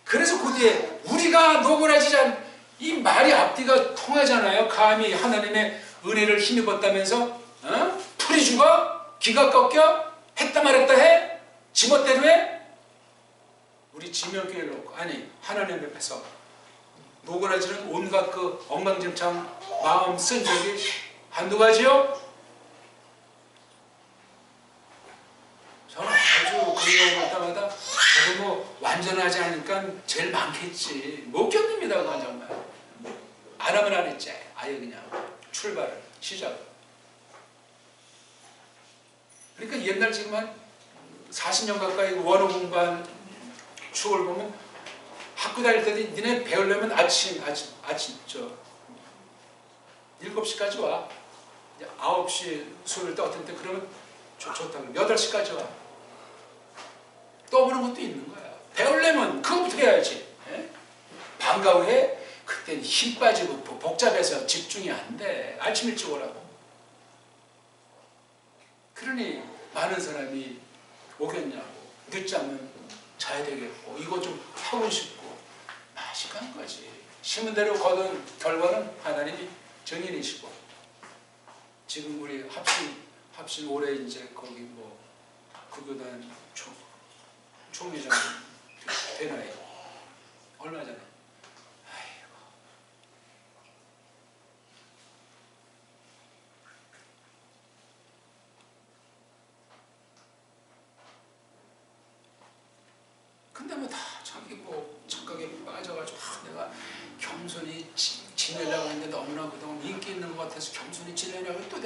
그래서 그 뒤에 우리가 노그라지지 않, 이 말이 앞뒤가 통하잖아요. 감히 하나님의 은혜를 힘입었다면서 풀이 죽어? 기가 꺾여? 했다 말했다 해? 지멋대로 해? 우리 지명교회를 놓고 아니 하나님 앞에서 노그라지는 온갖 그 엉망진창 마음 쓴 적이 한두 가지요? 저는 아주 그리워볼 때마다 저도 뭐 완전하지 않으니까 제일 많겠지. 못 견딥니다. 그건 정말. 안 하면 안 했지. 아예 그냥 출발을 시작을. 그러니까 옛날 지금 한 40년 가까이 원어 공부한 추억을 보면 학교 다닐 때도 니네 배우려면 아침 7시까지 와. 9시 수요일 때 어떤 때 그러면 좋다고 8시까지 와. 떠보는 것도 있는 거야. 배우려면 그것부터 해야지. 예? 방과 후에 그땐 힘 빠지고 복잡해서 집중이 안 돼. 아침 일찍 오라고. 그러니 많은 사람이 오겠냐고. 늦지 않으면 자야 되겠고 이거 좀 하고 싶고 맛이 간 거지. 심은 대로 거둔 결과는 하나님이 정인이시고 지금 우리 합신 올해 이제 거기 뭐 구교단 총회장 되나요? 얼마 전에. 아이고. 근데 뭐 다 자기 뭐 착각에 빠져가지고 내가 겸손히 지내려고 했는데 너무나 그동안 인기 있는 것 같아서 겸손히 지내려고 또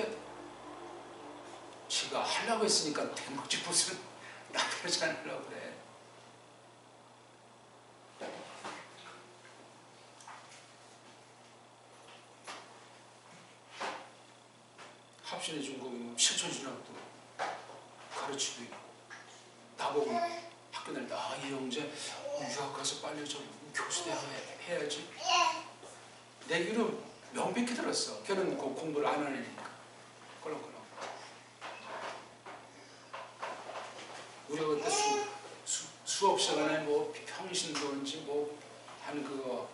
지가 하려고 했으니까 대먹지 무슨 나 그러지 않으려고 그래. 합신해 준 거 실천신학도 가르치고 있고 나보고 학교 다닐 때 이 형제 유학 가서 빨리 좀 교수대 해야지. 내 귀로 명백히 들었어. 걔는 공부를 안 하니까. 껄렁껄렁. 우리가 그때 수업 시간에 뭐 평신도인지 뭐 한 그거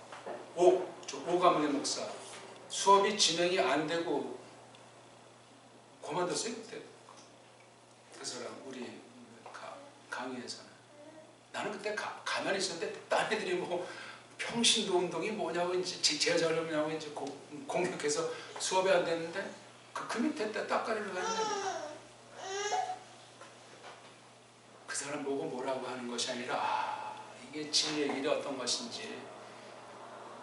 오가문의 목사 수업이 진행이 안 되고 그만뒀어요 그때. 그 사람 우리 강의에서는. 나는 그때 가만히 있었는데 딴 애들이 뭐 평신도 운동이 뭐냐고 이제 제자려냐고 이제 공격해서 수업이 안 됐는데 그 밑에 딱가리를 가는데 그 사람 보고 뭐라고 하는 것이 아니라 이게 진리의 길이 어떤 것인지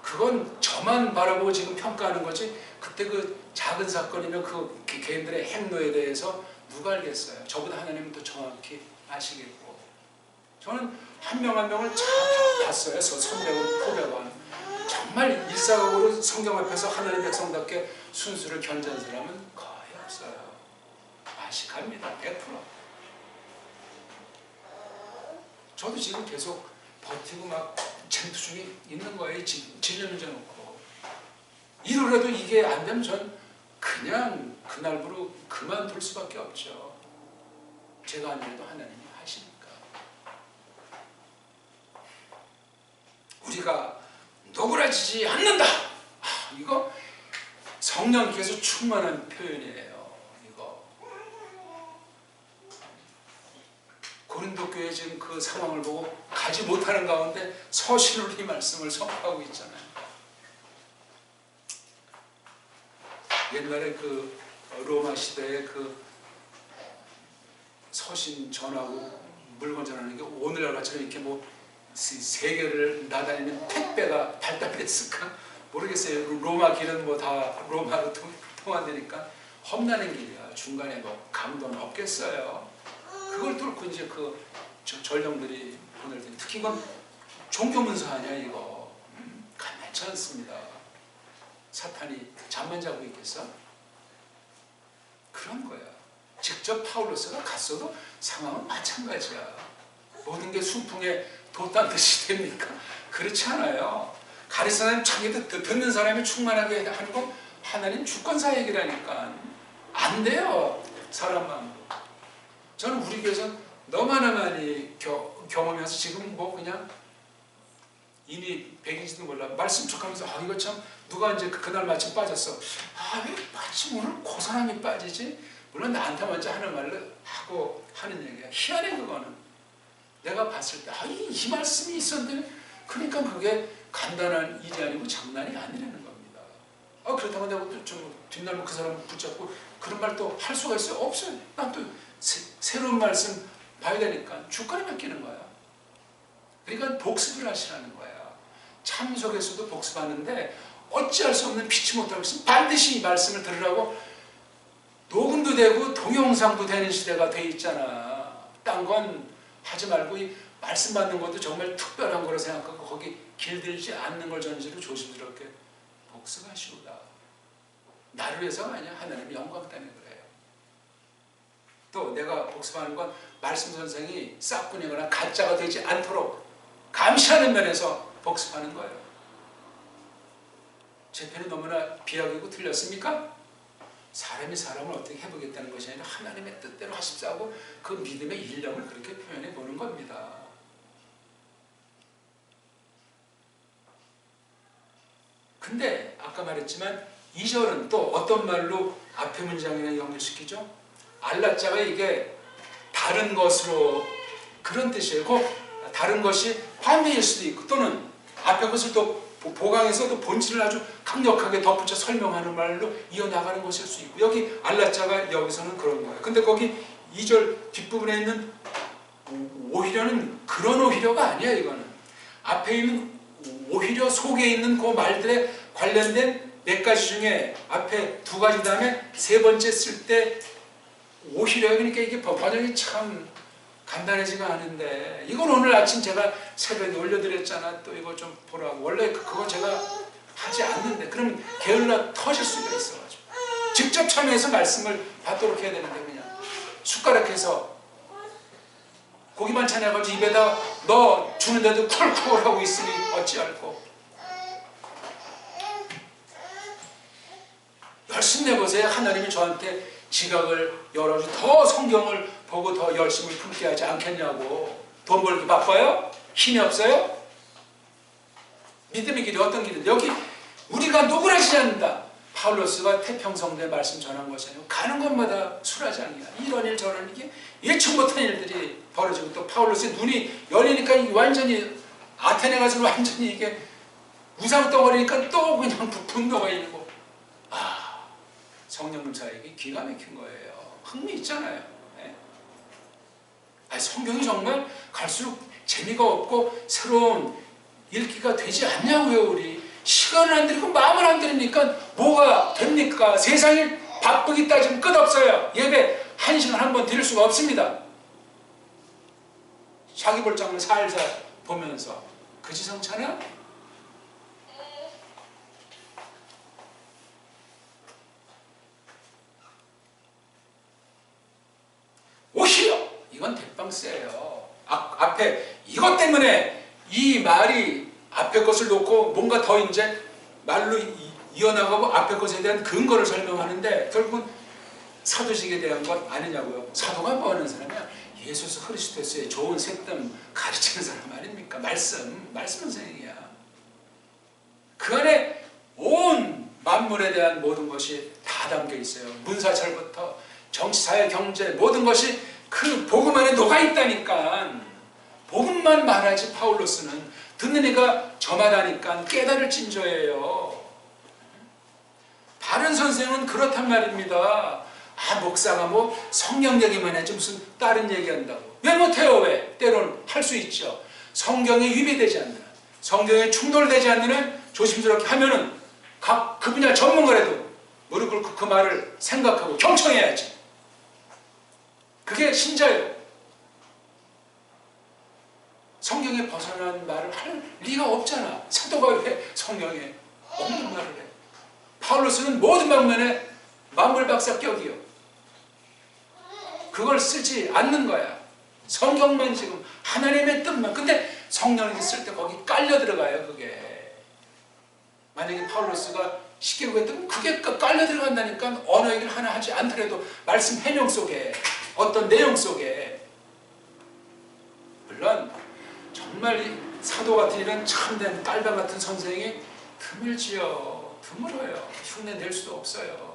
그건 저만 바라보고 지금 평가하는 거지 그때 그 작은 사건이나 그 개인들의 행로에 대해서 누가 알겠어요. 저보다 하나님은 더 정확히 아시겠고 저는 한 명 한 명을 잘 봤어요. 선배원, 포배원 정말 일사각오로 성경 앞에서 하나님 백성답게 순수를 견제한 사람은 거의 없어요. 아식합니다. 100%. 저도 지금 계속 버티고 막 쟁투 중에 있는 거예요. 진료는 져놓고. 이러라도 이게 안 되면 전 그냥 그날부로 그만둘 수밖에 없죠. 제가 아니라도 하나님이 하시니까. 우리가 노그라지지 않는다. 이거 성령께서 충만한 표현이에요. 이거 고린도 교회 지금 그 상황을 보고 가지 못하는 가운데 서신으로 이 말씀을 선포하고 있잖아요. 옛날에 그 로마 시대에 그 서신 전하고 물건 전하는 게 오늘날 같이 이렇게 뭐 세계를 나다니는 택배가 발달했을까 모르겠어요. 로마 길은 뭐 다 로마로 통한다니까 험난한 길이야. 중간에 뭐 강도는 없겠어요. 그걸 뚫고 이제 그 전령들이 보낼 때 특히 이건 종교문서 아니야 이거. 간단치 않습니다. 사탄이 잠만 자고 있겠어? 그런 거야. 직접 파울로스가 갔어도 상황은 마찬가지야. 모든 게 순풍에 돛단 듯이 됩니까? 그렇지 않아요. 가르치는 자기도 듣는 사람이 충만하게 하는 건 하나님 주권사 얘기라니까. 안 돼요. 사람 마음으로. 저는 우리 교회에서 너무나 많이 경험해서 지금 뭐 그냥 이미 100인지도 몰라 말씀 척하면서 이거 참 누가 이제 그날 마침 빠졌어. 왜 마침 오늘 고사람이 빠지지? 물론 나한테 먼저 하는 말로 하고 하는 얘기야. 희한해 그거는. 내가 봤을 때 이 말씀이 있었는데 그러니까 그게 간단한 일이 아니고 장난이 아니라는 겁니다. 그렇다고 내가 좀 뒷날 그 사람 붙잡고 그런 말 또 할 수가 있어요? 없어요. 난 또 새로운 말씀 봐야 되니까 주권에 맡기는 거야. 그러니까 복습을 하시라는 거야. 참석에서도 복습하는데 어찌할 수 없는 피치 못하고 있으면 반드시 이 말씀을 들으라고 녹음도 되고 동영상도 되는 시대가 돼 있잖아. 딴 건 하지 말고 이 말씀 받는 것도 정말 특별한 거로 생각하고 거기 길들지 않는 걸 전제로 조심스럽게 복습하시오다. 나를 위해서가 아니야. 하나님의 영광 때문에 그래요. 또 내가 복습하는 건 말씀 선생이 싹군이거나 가짜가 되지 않도록 감시하는 면에서 복습하는 거예요. 제 편이 너무나 비약이고 틀렸습니까? 사람이 사람을 어떻게 해보겠다는 것이 아니라 하나님의 뜻대로 하십사고 그 믿음의 일념을 그렇게 표현해 보는 겁니다. 근데 아까 말했지만 2절은 또 어떤 말로 앞에 문장이랑 연결시키죠? 알라자가 이게 다른 것으로 그런 뜻이에요. 그 다른 것이 환미일 수도 있고 또는 앞에 것을 또 보강해서 또 본질을 아주 강력하게 덧붙여 설명하는 말로 이어나가는 것일 수 있고 여기 알라자가 여기서는 그런 거예요. 근데 거기 2절 뒷부분에 있는 오히려는 그런 오히려가 아니야. 이거는 앞에 있는 오히려 속에 있는 그 말들에 관련된 몇 가지 중에 앞에 두 가지 다음에 세 번째 쓸 때 오히려 그러니까 이게 번역이 참 간단하지가 않은데 이건 오늘 아침 제가 새벽에 올려드렸잖아. 또 이거 좀 보라고. 원래 그거 제가 하지 않는데 그러면 게을러 터질 수가 있어가지고 직접 참여해서 말씀을 받도록 해야 되는데 그냥 숟가락해서 고기 반찬 해가지고 입에다 넣어 주는데도 쿨쿨 하고 있으니 어찌할꼬. 열심히 내보세요. 하나님이 저한테 지각을 열어주 더 성경을 보고 더 열심을 품게 하지 않겠냐고. 돈 벌기 바빠요? 힘이 없어요? 믿음의 길이 어떤 길인데 여기 우리가 누구라지 않는다. 파울로스가 태평성대 말씀 전한 것이 아니고 가는 곳마다 수라장이야. 이런 일 저런 이게 예측 못한 일들이 벌어지고 또 파울로스의 눈이 열리니까 완전히 아테네 가서 완전히 이게 우상덩어리니까 또 그냥 분노가 일고 성령님 사역이 기가 막힌 거예요. 흥미 있잖아요. 네? 성경이 정말 갈수록 재미가 없고 새로운 읽기가 되지 않냐고요. 우리 시간을 안 들이고 마음을 안 들이니까 뭐가 됩니까? 세상이 바쁘기 따지면 끝없어요. 예배 1시간 한 번 드릴 수가 없습니다. 자기 볼장을 살살 보면서 그지성찬아? 오히려 이건 대빵세예요. 앞에 이것 때문에 이 말이 앞에 것을 놓고 뭔가 더 이제 말로 이어나가고 앞에 것에 대한 근거를 설명하는데 결국은 사도직에 대한 것 아니냐고요. 사도가 뭐 하는 사람이야? 예수 그리스도의 좋은 색담 가르치는 사람 아닙니까? 말씀 선생이야. 그 안에 온 만물에 대한 모든 것이 다 담겨 있어요. 문사철부터 정치, 사회, 경제 모든 것이 그 복음 안에 녹아 있다니까. 복음만 말하지 파울로스는 듣는 이가 저마다니까 깨달을 찐저예요. 다른 선생은 그렇단 말입니다. 목사가 뭐 성경 얘기만 하지 무슨 다른 얘기한다고. 왜 못해요? 왜? 때로는 할 수 있죠. 성경에 위배되지 않는 한, 성경에 충돌되지 않는 한 조심스럽게 하면은 그 분야 전문가라도 무릎 꿇고 그 말을 생각하고 경청해야지. 그게 신자예요. 성경에 벗어난 말을 할 리가 없잖아. 사도가 왜 성경에 없는 말을 해? 파울로스는 모든 방면에 만물박사격이요. 그걸 쓰지 않는 거야. 성경만 지금 하나님의 뜻만. 근데 성령이 쓸 때 거기 깔려 들어가요. 그게 만약에 파울로스가 십계국에 뜨면 그게 깔려 들어간다니까. 언어 얘기를 하나 하지 않더라도 말씀 해명 속에 어떤 내용 속에. 물론 정말 이 사도 같은 이런 참된 딸방 같은 선생이 드물지요. 드물어요. 흉내 낼 수도 없어요.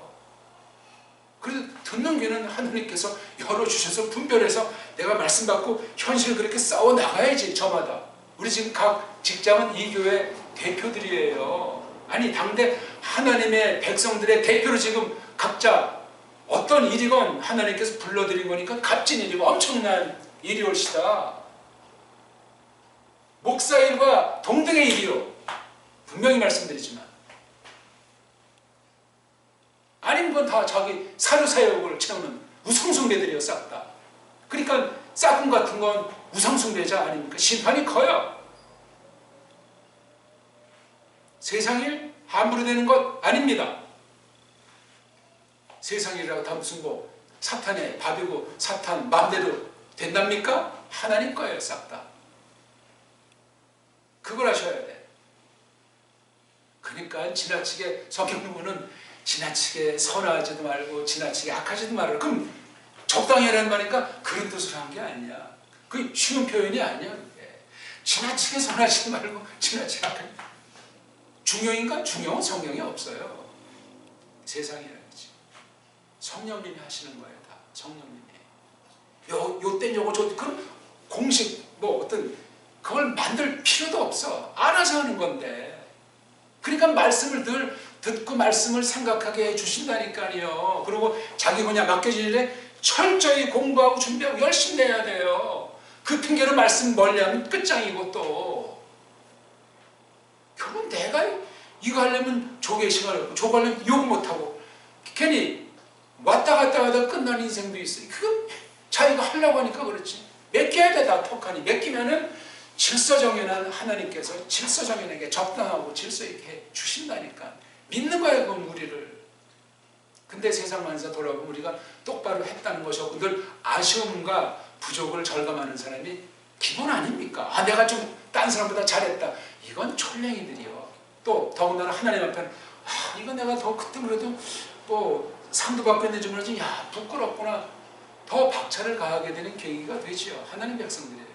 그래서 듣는 귀는 하나님께서 열어주셔서 분별해서 내가 말씀 받고 현실을 그렇게 싸워 나가야지. 저마다. 우리 지금 각 직장은 이 교회 대표들이에요. 아니 당대 하나님의 백성들의 대표로 지금 각자 어떤 일이건 하나님께서 불러드린 거니까 값진 일이고 엄청난 일이 올시다. 목사 일과 동등의 일이요. 분명히 말씀드리지만 아닌 건 다 자기 사료사역을 채우는 우상숭배들이요. 싹 다. 그러니까 짝꿍 같은 건 우상숭배자 아닙니까? 심판이 커요. 세상 일 함부로 되는 것 아닙니다. 세상 일이라고 다 무슨 뭐 사탄의 밥이고 사탄 마음대로 된답니까? 하나님 거예요. 싹 다. 그걸 하셔야 돼. 그러니까 지나치게 성경부는 지나치게 선하지도 말고 지나치게 악하지도 말고 그럼 적당히 하라는 말이니까 그런 뜻으로 한 게 아니야. 그게 쉬운 표현이 아니야. 그게. 지나치게 선하지도 말고 지나치게 악하지. 중용인가? 중용은 성경에 없어요. 세상이라지. 성령님이 하시는 거예요. 다. 성령님이. 요땐 요거 저 그런 공식 뭐 어떤 그걸 만들 필요도 없어. 알아서 하는 건데. 그러니까 말씀을 늘 듣고 말씀을 생각하게 해주신다니까요. 그리고 자기 그냥 맡겨진 일에 철저히 공부하고 준비하고 열심히 내야 돼요. 그 핑계로 말씀 멀리하면 끝장이고 또 결국 내가 이거 하려면 조개 시간이 없고 저거 하려면 욕 못하고 괜히 왔다 갔다 하다 끝난 인생도 있어요. 그거 자기가 하려고 하니까 그렇지. 맡겨야 돼. 다 톡하니 맡기면은 질서정연한 하나님께서 질서정연하게 적당하고 질서 있게 주신다니까. 믿는 거예요. 그건 우리를. 근데 세상 만사 돌아보면 우리가 똑바로 했다는 것이 없고 늘 아쉬움과 부족을 절감하는 사람이 기본 아닙니까? 아 내가 좀 딴 사람보다 잘했다. 이건 촐랭이들이요. 또 더군다나 하나님 앞에는 아 이거 내가 더 그때 그래도 뭐 상도 받고 있는지 모르지 야 부끄럽구나. 더 박차를 가하게 되는 계기가 되지요. 하나님 백성들이에요.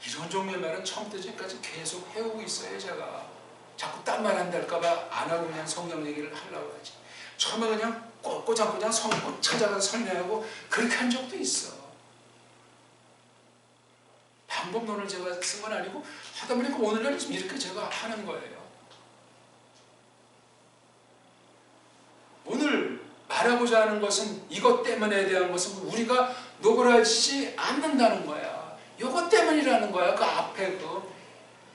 이런 종류의 말은 처음부터 지금까지 계속 해오고 있어요. 제가 자꾸 딴 말 한달까봐 안 하고 그냥 성경 얘기를 하려고 하지. 처음에 그냥 꼬장꼬장 그냥 성경 찾아가서 설명하고 그렇게 한 적도 있어. 방법론을 제가 쓴 건 아니고 하다 보니까 오늘날 좀 이렇게 제가 하는 거예요. 오늘 말하고자 하는 것은 이것 때문에 대한 것은 우리가 노골하지 않는다는 거야. 이것 때문이라는 거야. 그 앞에 그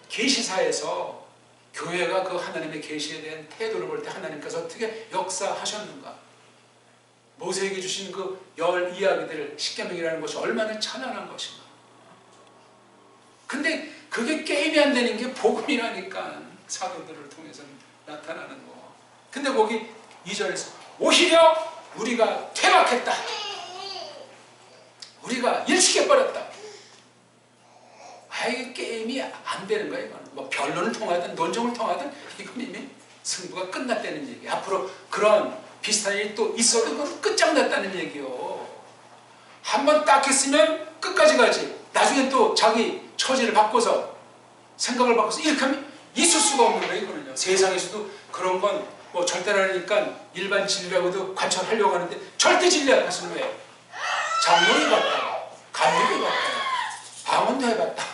계시사에서 교회가 그 하나님의 계시에 대한 태도를 볼 때 하나님께서 어떻게 역사하셨는가. 모세에게 주신 그 10 이야기들 십계명이라는 것이 얼마나 찬란한 것인가. 근데 그게 게임이 안 되는 게 복음이라니까. 사도들을 통해서 나타나는 거. 근데 거기 2절에서 오히려 우리가 퇴각했다. 우리가 일식해버렸다. 아, 이게 게임이 안 되는 거야, 이건. 뭐 변론을 통하든 논쟁을 통하든 이건 이미 승부가 끝났다는 얘기. 앞으로 그런 비슷한 일이 또 있어도 그건 끝장났다는 얘기요. 한번 딱 했으면 끝까지 가지. 나중에 또 자기 처지를 바꿔서 생각을 바꿔서 이렇게 하면 있을 수가 없는 거예요, 이거는요. 세상에서도 그런 건 뭐 절대라니까 일반 진리라고도 관철하려고 하는데 절대 진리 앞에서는 왜? 장로를 봤다, 감리를 봤다, 방언도 해봤다.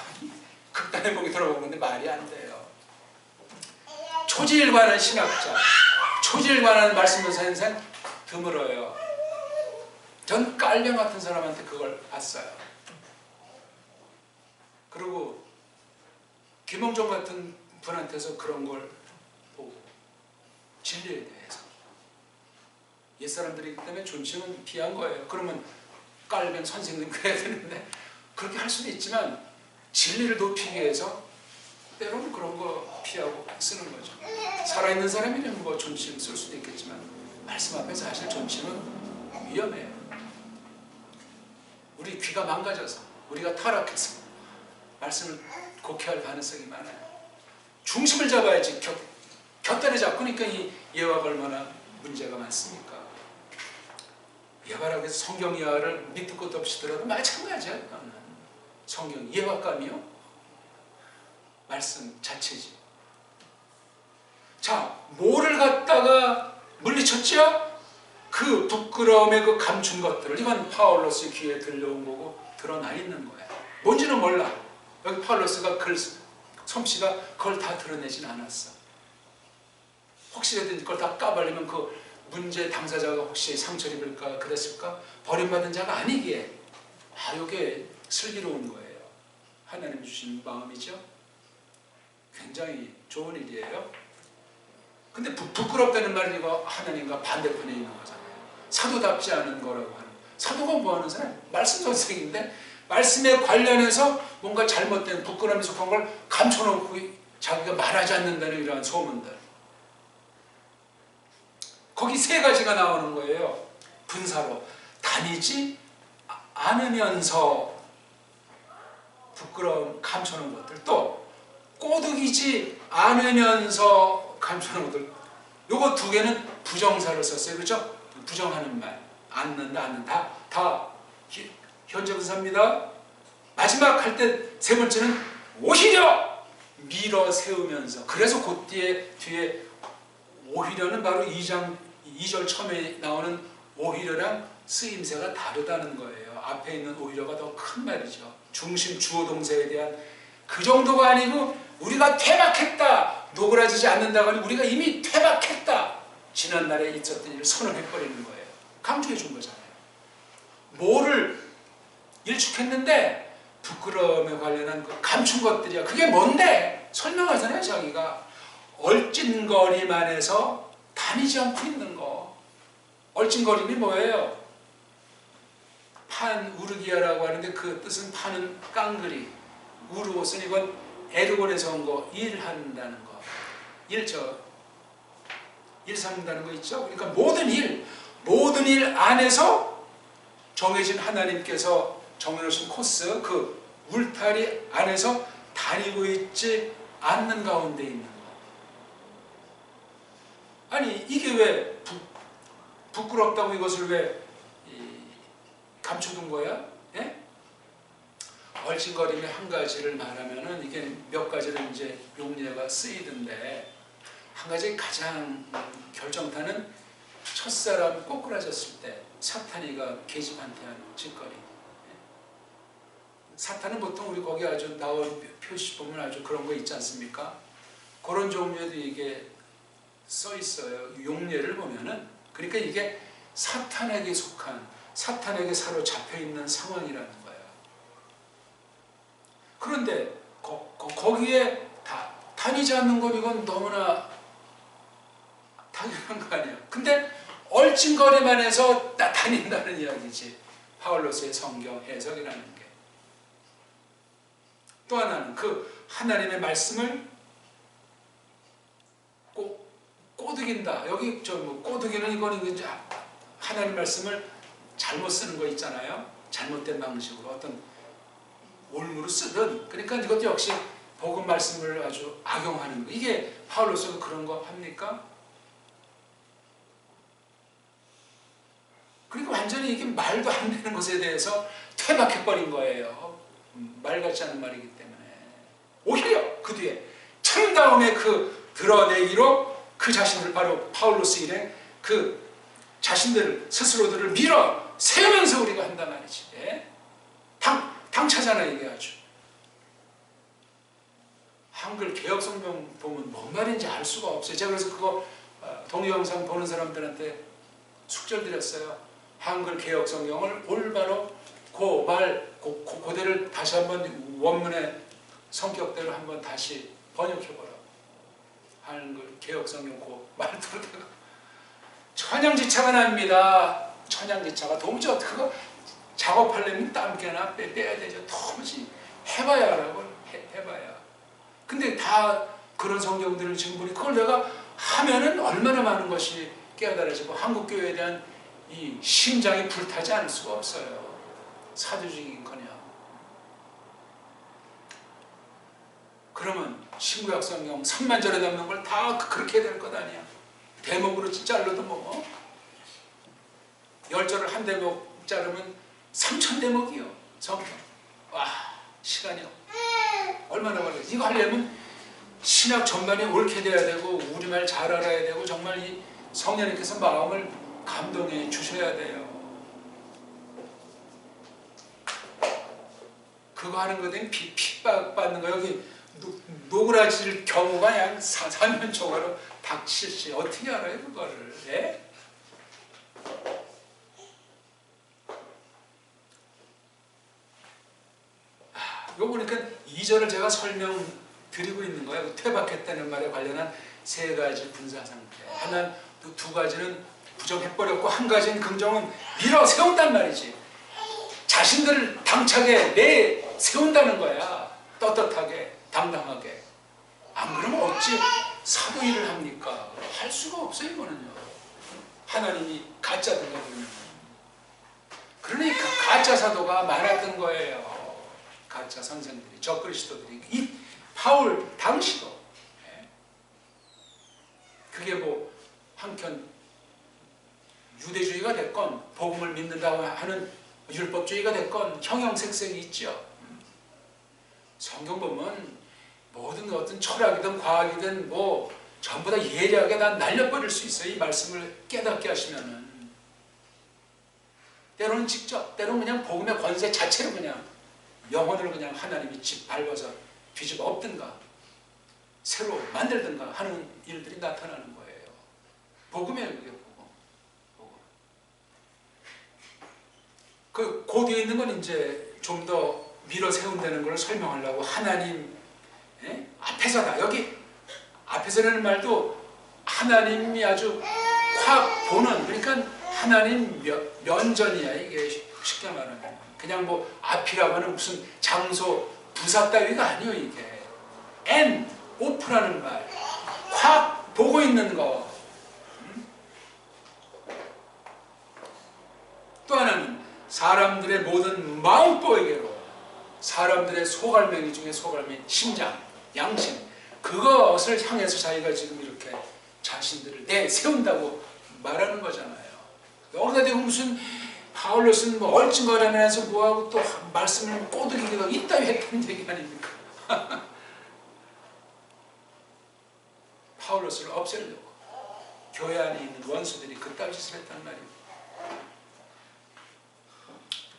극단의 복이 들어보는데 말이 안 돼요. 초지일 관한 신학자, 초지일 관한 말씀을 사는 사람 드물어요. 전 깔병 같은 사람한테 그걸 봤어요. 그리고 김홍종 같은 분한테서 그런 걸 보고 진리에 대해서 옛사람들이기 때문에 존칭은 피한 거예요. 그러면 깔병 선생님 그래야 되는데 그렇게 할 수도 있지만 진리를 높이기 위해서 때로는 그런 거 피하고 쓰는 거죠. 살아있는 사람이면 뭐 존칭 쓸 수도 있겠지만 말씀 앞에서 사실 존칭은 위험해요. 우리 귀가 망가져서 우리가 타락해서 말씀을 곡해할 가능성이 많아요. 중심을 잡아야지 곁다리 잡고. 그러니까 이 예화가 얼마나 문제가 많습니까? 예화라고 해서 성경 예화를 밑도 끝도 없이 들어도 마찬가지야. 성경 예화감이요? 말씀 자체지. 자, 뭐를 갖다가 물리쳤죠? 그 부끄러움에 그 감춘 것들을. 이건 파울로스의 귀에 들려온 거고 드러나 있는 거야. 뭔지는 몰라. 여기 파울로스가 글 솜씨가 그걸 다 드러내진 않았어. 혹시라도 그걸 다 까발리면 그 문제 당사자가 혹시 상처를 입을까 그랬을까? 버림받은 자가 아니기에 이게 슬기로운 거예요. 하나님 주신 마음이죠. 굉장히 좋은 일이에요. 근데 부끄럽다는 말이 이거 하나님과 반대편에 있는 거잖아요. 사도답지 않은 거라고 하는. 사도가 뭐 하는 사람? 말씀 선생인데 말씀에 관련해서 뭔가 잘못된 부끄러움에 속한 걸 감춰놓고 자기가 말하지 않는다는 이러한 소문들. 거기 세 가지가 나오는 거예요. 분사로. 다니지 않으면서 부끄러움 감춰놓은 것들. 또 꼬드기지 않으면서 감춰놓은 것들. 요거 두 개는 부정사를 썼어요. 그렇죠? 부정하는 말. 않는다. 다 현재 분사입니다. 마지막 할 때 세 번째는 오히려 밀어 세우면서. 그래서 그 뒤에 오히려는 바로 2절 처음에 나오는 오히려랑 쓰임새가 다르다는 거예요. 앞에 있는 오히려가 더 큰 말이죠. 중심 주어 동사에 대한 그 정도가 아니고 우리가 퇴박했다. 노그라지지 않는다고 하니 우리가 이미 퇴박했다. 지난날에 있었던 일을 선언해버리는 거예요. 강조해 준 거잖아요. 뭐를 일축했는데 부끄러움에 관련한 그 감춘 것들이야. 그게 뭔데? 설명하잖아요. 자기가 얼찐거리만해서 다니지 않고 있는 거. 얼찐거림이 뭐예요? 판 우르기아라고 하는데 그 뜻은 판은 깡그리. 우르옷은 이건 에르곤에서 온 거. 일한다는 거. 일 삼는다는 거 있죠? 그러니까 모든 일 안에서 정해진 하나님께서 정해놓으신 코스, 그 울타리 안에서 다니고 있지 않는 가운데 있는 거. 아니 이게 왜 부끄럽다고 이것을 왜 감춰둔 거야? 예? 얼씬거림의 한 가지를 말하면은 이게 몇 가지를 이제 용례가 쓰이던데 한 가지 가장 결정타는 첫사람이 꼬꾸라졌을 때 사탄이가 계집한테 한 짓거리. 사탄은 보통 우리 거기 아주 나온 표시 보면 아주 그런 거 있지 않습니까? 그런 종류에도 이게 써 있어요. 용례를 보면은. 그러니까 이게 사탄에게 속한, 사탄에게 사로잡혀 있는 상황이라는 거예요. 그런데 거기에 다니지 않는 건 이건 너무나 당연한 거 아니에요. 근데 얼찐거리만 해서 다닌다는 이야기지. 파울로스의 성경 해석이라는 게. 또 하나는 그 하나님의 말씀을 꼬드긴다. 여기 꼬드기는 이거는 이제 하나님 말씀을 잘못 쓰는 거 있잖아요. 잘못된 방식으로 어떤 올무로 쓰든. 그러니까 이것도 역시 복음 말씀을 아주 악용하는 거. 이게 파울로스가 그런 거 합니까? 그리고 완전히 이게 말도 안 되는 것에 대해서 퇴박해버린 거예요. 말 같지 않은 말이기 때문에. 오히려 그 뒤에 참다움의 그 드러내기로 그 자신들, 바로 파울로스 일행 그 자신들을 스스로들을 밀어 세우면서 우리가 한단 말이지. 예? 당차잖아 이게 아주. 한글 개혁성경 보면 뭔 말인지 알 수가 없어요. 제가 그래서 그거 동영상 보는 사람들한테 숙제를 드렸어요. 한글 개혁성경을 올바로 그대를 다시 한번 원문의 성격대로 한번 다시 번역해보라고. 한글 개혁성경 말투로다가 천양지차가 납니다. 천양지차가 도무지 그거 작업하려면 땀 깨나 빼야 되죠. 도무지 해봐야 하라고. 해봐야. 근데 다 그런 성경들을 지금 보니 그걸 내가 하면은 얼마나 많은 것이 깨달아지고 한국교회에 대한 이 심장이 불타지 않을 수가 없어요. 사도직인커녕. 그러면 신구약성경 3만 절에 남는 걸 다 그렇게 해야 될 것 아니야. 대목으로 잘라도 뭐 별절을 한 대목 자르면 3,000대목이요. 성경. 와, 시간이요. 얼마나 걸려. 이거 하려면 신학 전반이 옳게 돼야 되고 우리말 잘 알아야 되고 정말 이 성령님께서 마음을 감동해 주셔야 돼요. 그거 하는 거 되면 핍박받는 거. 여기 노그라질 경우가 양 사면초가로 닥칠지 어떻게 알아요 그거를. 예? 이거 보니까 2절을 제가 설명드리고 있는 거예요. 퇴박했다는 말에 관련한 세 가지 분사 상태. 하나는 두 가지는 부정해버렸고 한 가지는 긍정은 밀어 세운단 말이지. 자신들을 당차게 내세운다는 거야. 떳떳하게 당당하게. 안 그러면 어찌 사도 일을 합니까? 할 수가 없어요 이거는요. 하나님이 가짜든가 그러면. 그러니까 가짜 사도가 많았던 거예요. 가짜 선생들이, 적그리스도들이. 이 바울 당시도. 그게 뭐 한편 유대주의가 됐건 복음을 믿는다고 하는 율법주의가 됐건 형형색색이 있죠. 성경 보면 모든 어떤 철학이든 과학이든 뭐 전부 다 예리하게 다 날려버릴 수 있어요. 이 말씀을 깨닫게 하시면은. 때로는 직접, 때로는 그냥 복음의 권세 자체로 그냥 영혼을 그냥 하나님이 짓밟아서 뒤집어 엎든가 새로 만들든가 하는 일들이 나타나는 거예요. 복음이에요, 그게 복음. 그 뒤에 있는 건 이제 좀 더 밀어 세운다는 걸 설명하려고 하나님 앞에서다. 여기 앞에서라는 말도 하나님이 아주 확 보는, 그러니까 하나님 면전이야 이게. 쉽게 말하면 그냥 뭐 앞이라고 하는 무슨 장소 부사 따위가 아니에요. 이게 오프라는 말, 확 보고 있는 거. 또 하나는 사람들의 모든 마음보이게로, 사람들의 소갈맹이 중에 소갈맹이, 심장, 양심, 그것을 향해서 자기가 지금 이렇게 자신들을 내세운다고 말하는 거잖아요. 여기다 대고 무슨 바울로스는 뭐 얼증거리면서 뭐하고 또 말씀을 꼬드기기도 이따위 했다는 얘기 아닙니까? 바울로스를 없애려고 교회 안에 있는 원수들이 그따위 짓을 했단 말이에요.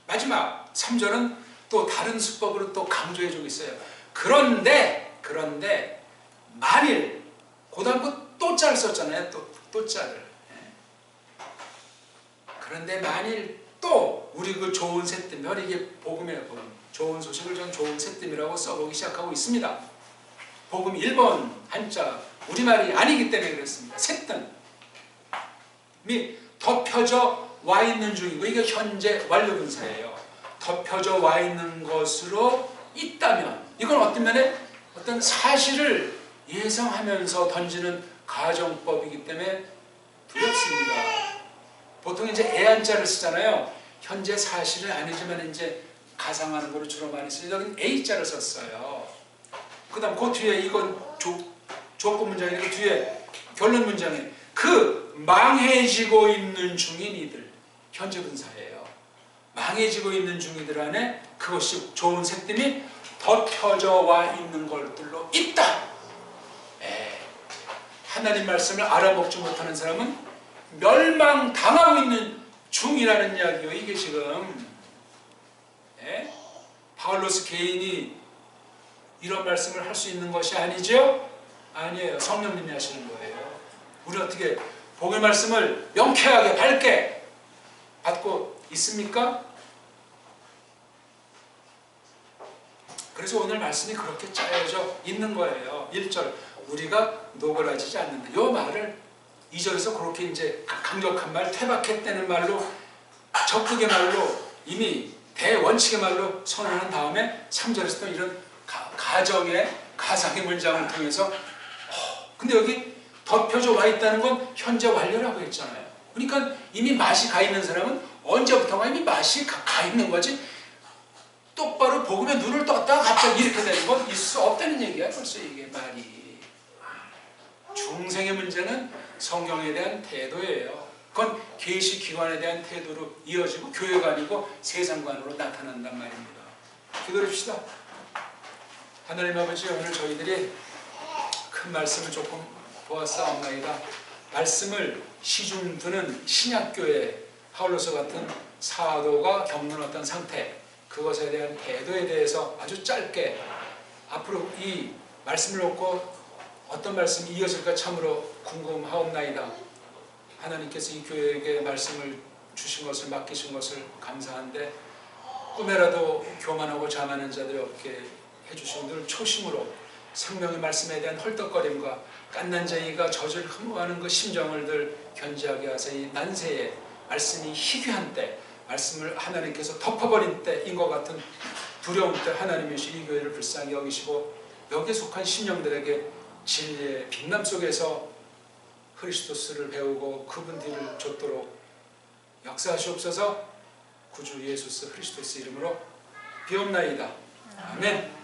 마지막 3절은 또 다른 수법으로 또 강조해주고 있어요. 그런데 만일, 그 다음 또 자를 썼잖아요. 또 자를. 그런데 만일 또 우리 그 좋은 새뜸, 이게 복음이에요. 복음. 좋은 소식을 전 좋은 새뜸이라고 써보기 시작하고 있습니다. 복음 1번 한자 우리말이 아니기 때문에 그렇습니다. 새뜸이 덮여져 와 있는 중이고, 이게 현재 완료분사예요. 덮여져 와 있는 것으로 있다면, 이건 어떤 면에 어떤 사실을 예상하면서 던지는 가정법이기 때문에 두렵습니다. 보통 이제 애한자를 쓰잖아요. 현재 사실은 아니지만 이제 가상하는 거로 주로 많이 쓰죠. 여기는 A자를 썼어요. 그 다음 그 뒤에 이건 조건 문장이고, 그 뒤에 결론 문장에 그 망해지고 있는 중인 이들, 현재 분사예요. 망해지고 있는 중이들 안에 그것이 좋은 새뜸이 덮여져 와 있는 것들로 있다. 하나님 말씀을 알아먹지 못하는 사람은 멸망당하고 있는 중이라는 이야기요. 이게 지금 바울로스 개인이 이런 말씀을 할 수 있는 것이 아니죠? 아니에요. 성령님이 하시는 거예요. 우리 어떻게 복의 말씀을 명쾌하게 밝게 받고 있습니까? 그래서 오늘 말씀이 그렇게 짜여져 있는 거예요. 1절 우리가 노골아지지 않는다. 이 말을 2절에서 그렇게 이제 강력한 말, 퇴박했다는 말로, 적극의 말로, 이미 대원칙의 말로 선언한 다음에 3절에서 또 이런 가정의 가상의 문장을 통해서 근데 여기 덮여져 와 있다는 건 현재 완료라고 했잖아요. 그러니까 이미 맛이 가 있는 사람은 언제부턴가 이미 맛이 가 있는 거지, 똑바로 복음에 눈을 떴다가 갑자기 이렇게 되는 건 있을 수 없다는 얘기야. 벌써 이게 말이. 중생의 문제는 성경에 대한 태도예요. 그건 계시 기관에 대한 태도로 이어지고 교회가 아니고 세상관으로 나타난단 말입니다. 기도합시다. 하나님 아버지, 오늘 저희들이 큰 말씀을 조금 보았사옵나이다. 말씀을 시중 두는 신약교회 바울로서 같은 사도가 겪는 어떤 상태, 그것에 대한 태도에 대해서 아주 짧게 앞으로 이 말씀을 놓고 어떤 말씀이 이어질까 참으로 궁금하옵나이다. 하나님께서 이 교회에게 말씀을 주신 것을, 맡기신 것을 감사한데 꿈에라도 교만하고 자만한 자들이 없게 해주신 늘 초심으로 생명의 말씀에 대한 헐떡거림과 깐난쟁이가 젖을 흠모하는 그 심정을 늘 견지하게 하사 이 난세에 말씀이 희귀한 때, 말씀을 하나님께서 덮어버린 때인 것 같은 두려움 때 하나님이시 이 교회를 불쌍히 여기시고 여기에 속한 심령들에게 진리의 빛남 속에서 그리스도스를 배우고 그분 뒤를 좇도록 역사하시옵소서. 구주 예수스 그리스도스 이름으로 비옵나이다. 아멘.